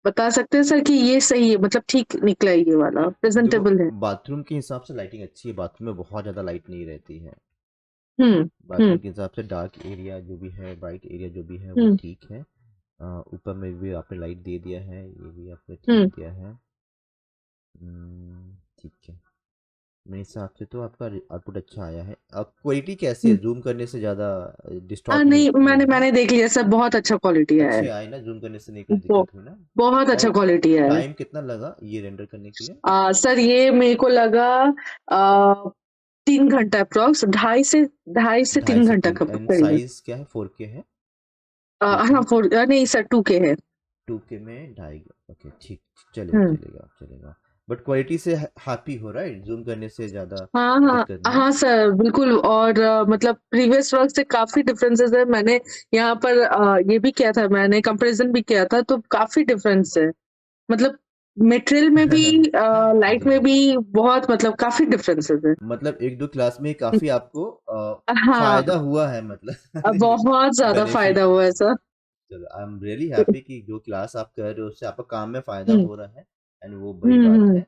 बता सकते हैं सर कि ये सही है, मतलब ठीक निकला है, ये वाला देखो, प्रेजेंटेबल है? बाथरूम के हिसाब से लाइटिंग अच्छी है, बाथरूम में बहुत ज़्यादा लाइट नहीं रहती है। हम्म। बाथरूम हम्म। के हिसाब से डार्क एरिया जो भी है, ब्राइट एरिया जो भी है वो हम्म। ठीक है। ऊपर में भी आपने लाइट दे दिया है, ये भी आपने ठीक हम्म। दिया है। ठीक है। मेरे हिसाब से तो आपका आउटपुट अच्छा आया है। अब क्वालिटी कैसी है, हम्म। जूम करने से ज़्यादा डिस्टॉर्ट नहीं नहीं, नहीं मैंने है ना। मैंने देख लिया सर, बहुत अच्छा क्वालिटी है। अच्छे आए ना, जूम करने से नहीं कुछ वो दिक्कत हुई ना। बहुत अच्छा और क्वालिटी है। टाइम कितना लगा ये रेंडर करने के लिए। सर ये मेरे को लगा 3 घंटा अप्रॉक्स, ढाई से ढाई 3 से घंटा तीन एंड करीब। साइज क्या है, 4K है, 2K हाँ, है? 4 नहीं सर, 2K है। 2K में ढाई, ओके ठीक, चलेगा हम्म। चलेगा चलेगा। बट क्वालिटी से हैप्पी हो, राइट? जूम करने से ज़्यादा हाँ हाँ दिक्कत नहीं? हाँ सर, बिल्कुल। और मतलब प्रीवियस वर्क से काफी डिफरेंसेस है। मैंने यहाँ पर ये भी किया था, मैंने कंपैरिजन भी किया था, तो काफी डिफरेंस है। मतलब मटेरियल में भी, लाइट जी, में भी बहुत, मतलब काफी डिफरेंसेस है। मतलब एक दो क्लास में काफ़ी आपको हाँ, फ़ायदा हुआ है मतलब नहीं, बहुत ज्यादा फायदा बेनिफिट। हुआ है सर। चलो, आई एम रियली हैप्पी कि जो क्लास आप कर रहे हो उससे आपका काम में फ़ायदा हम्म हो रहा है, एंड वो बड़ी बात हम्म है।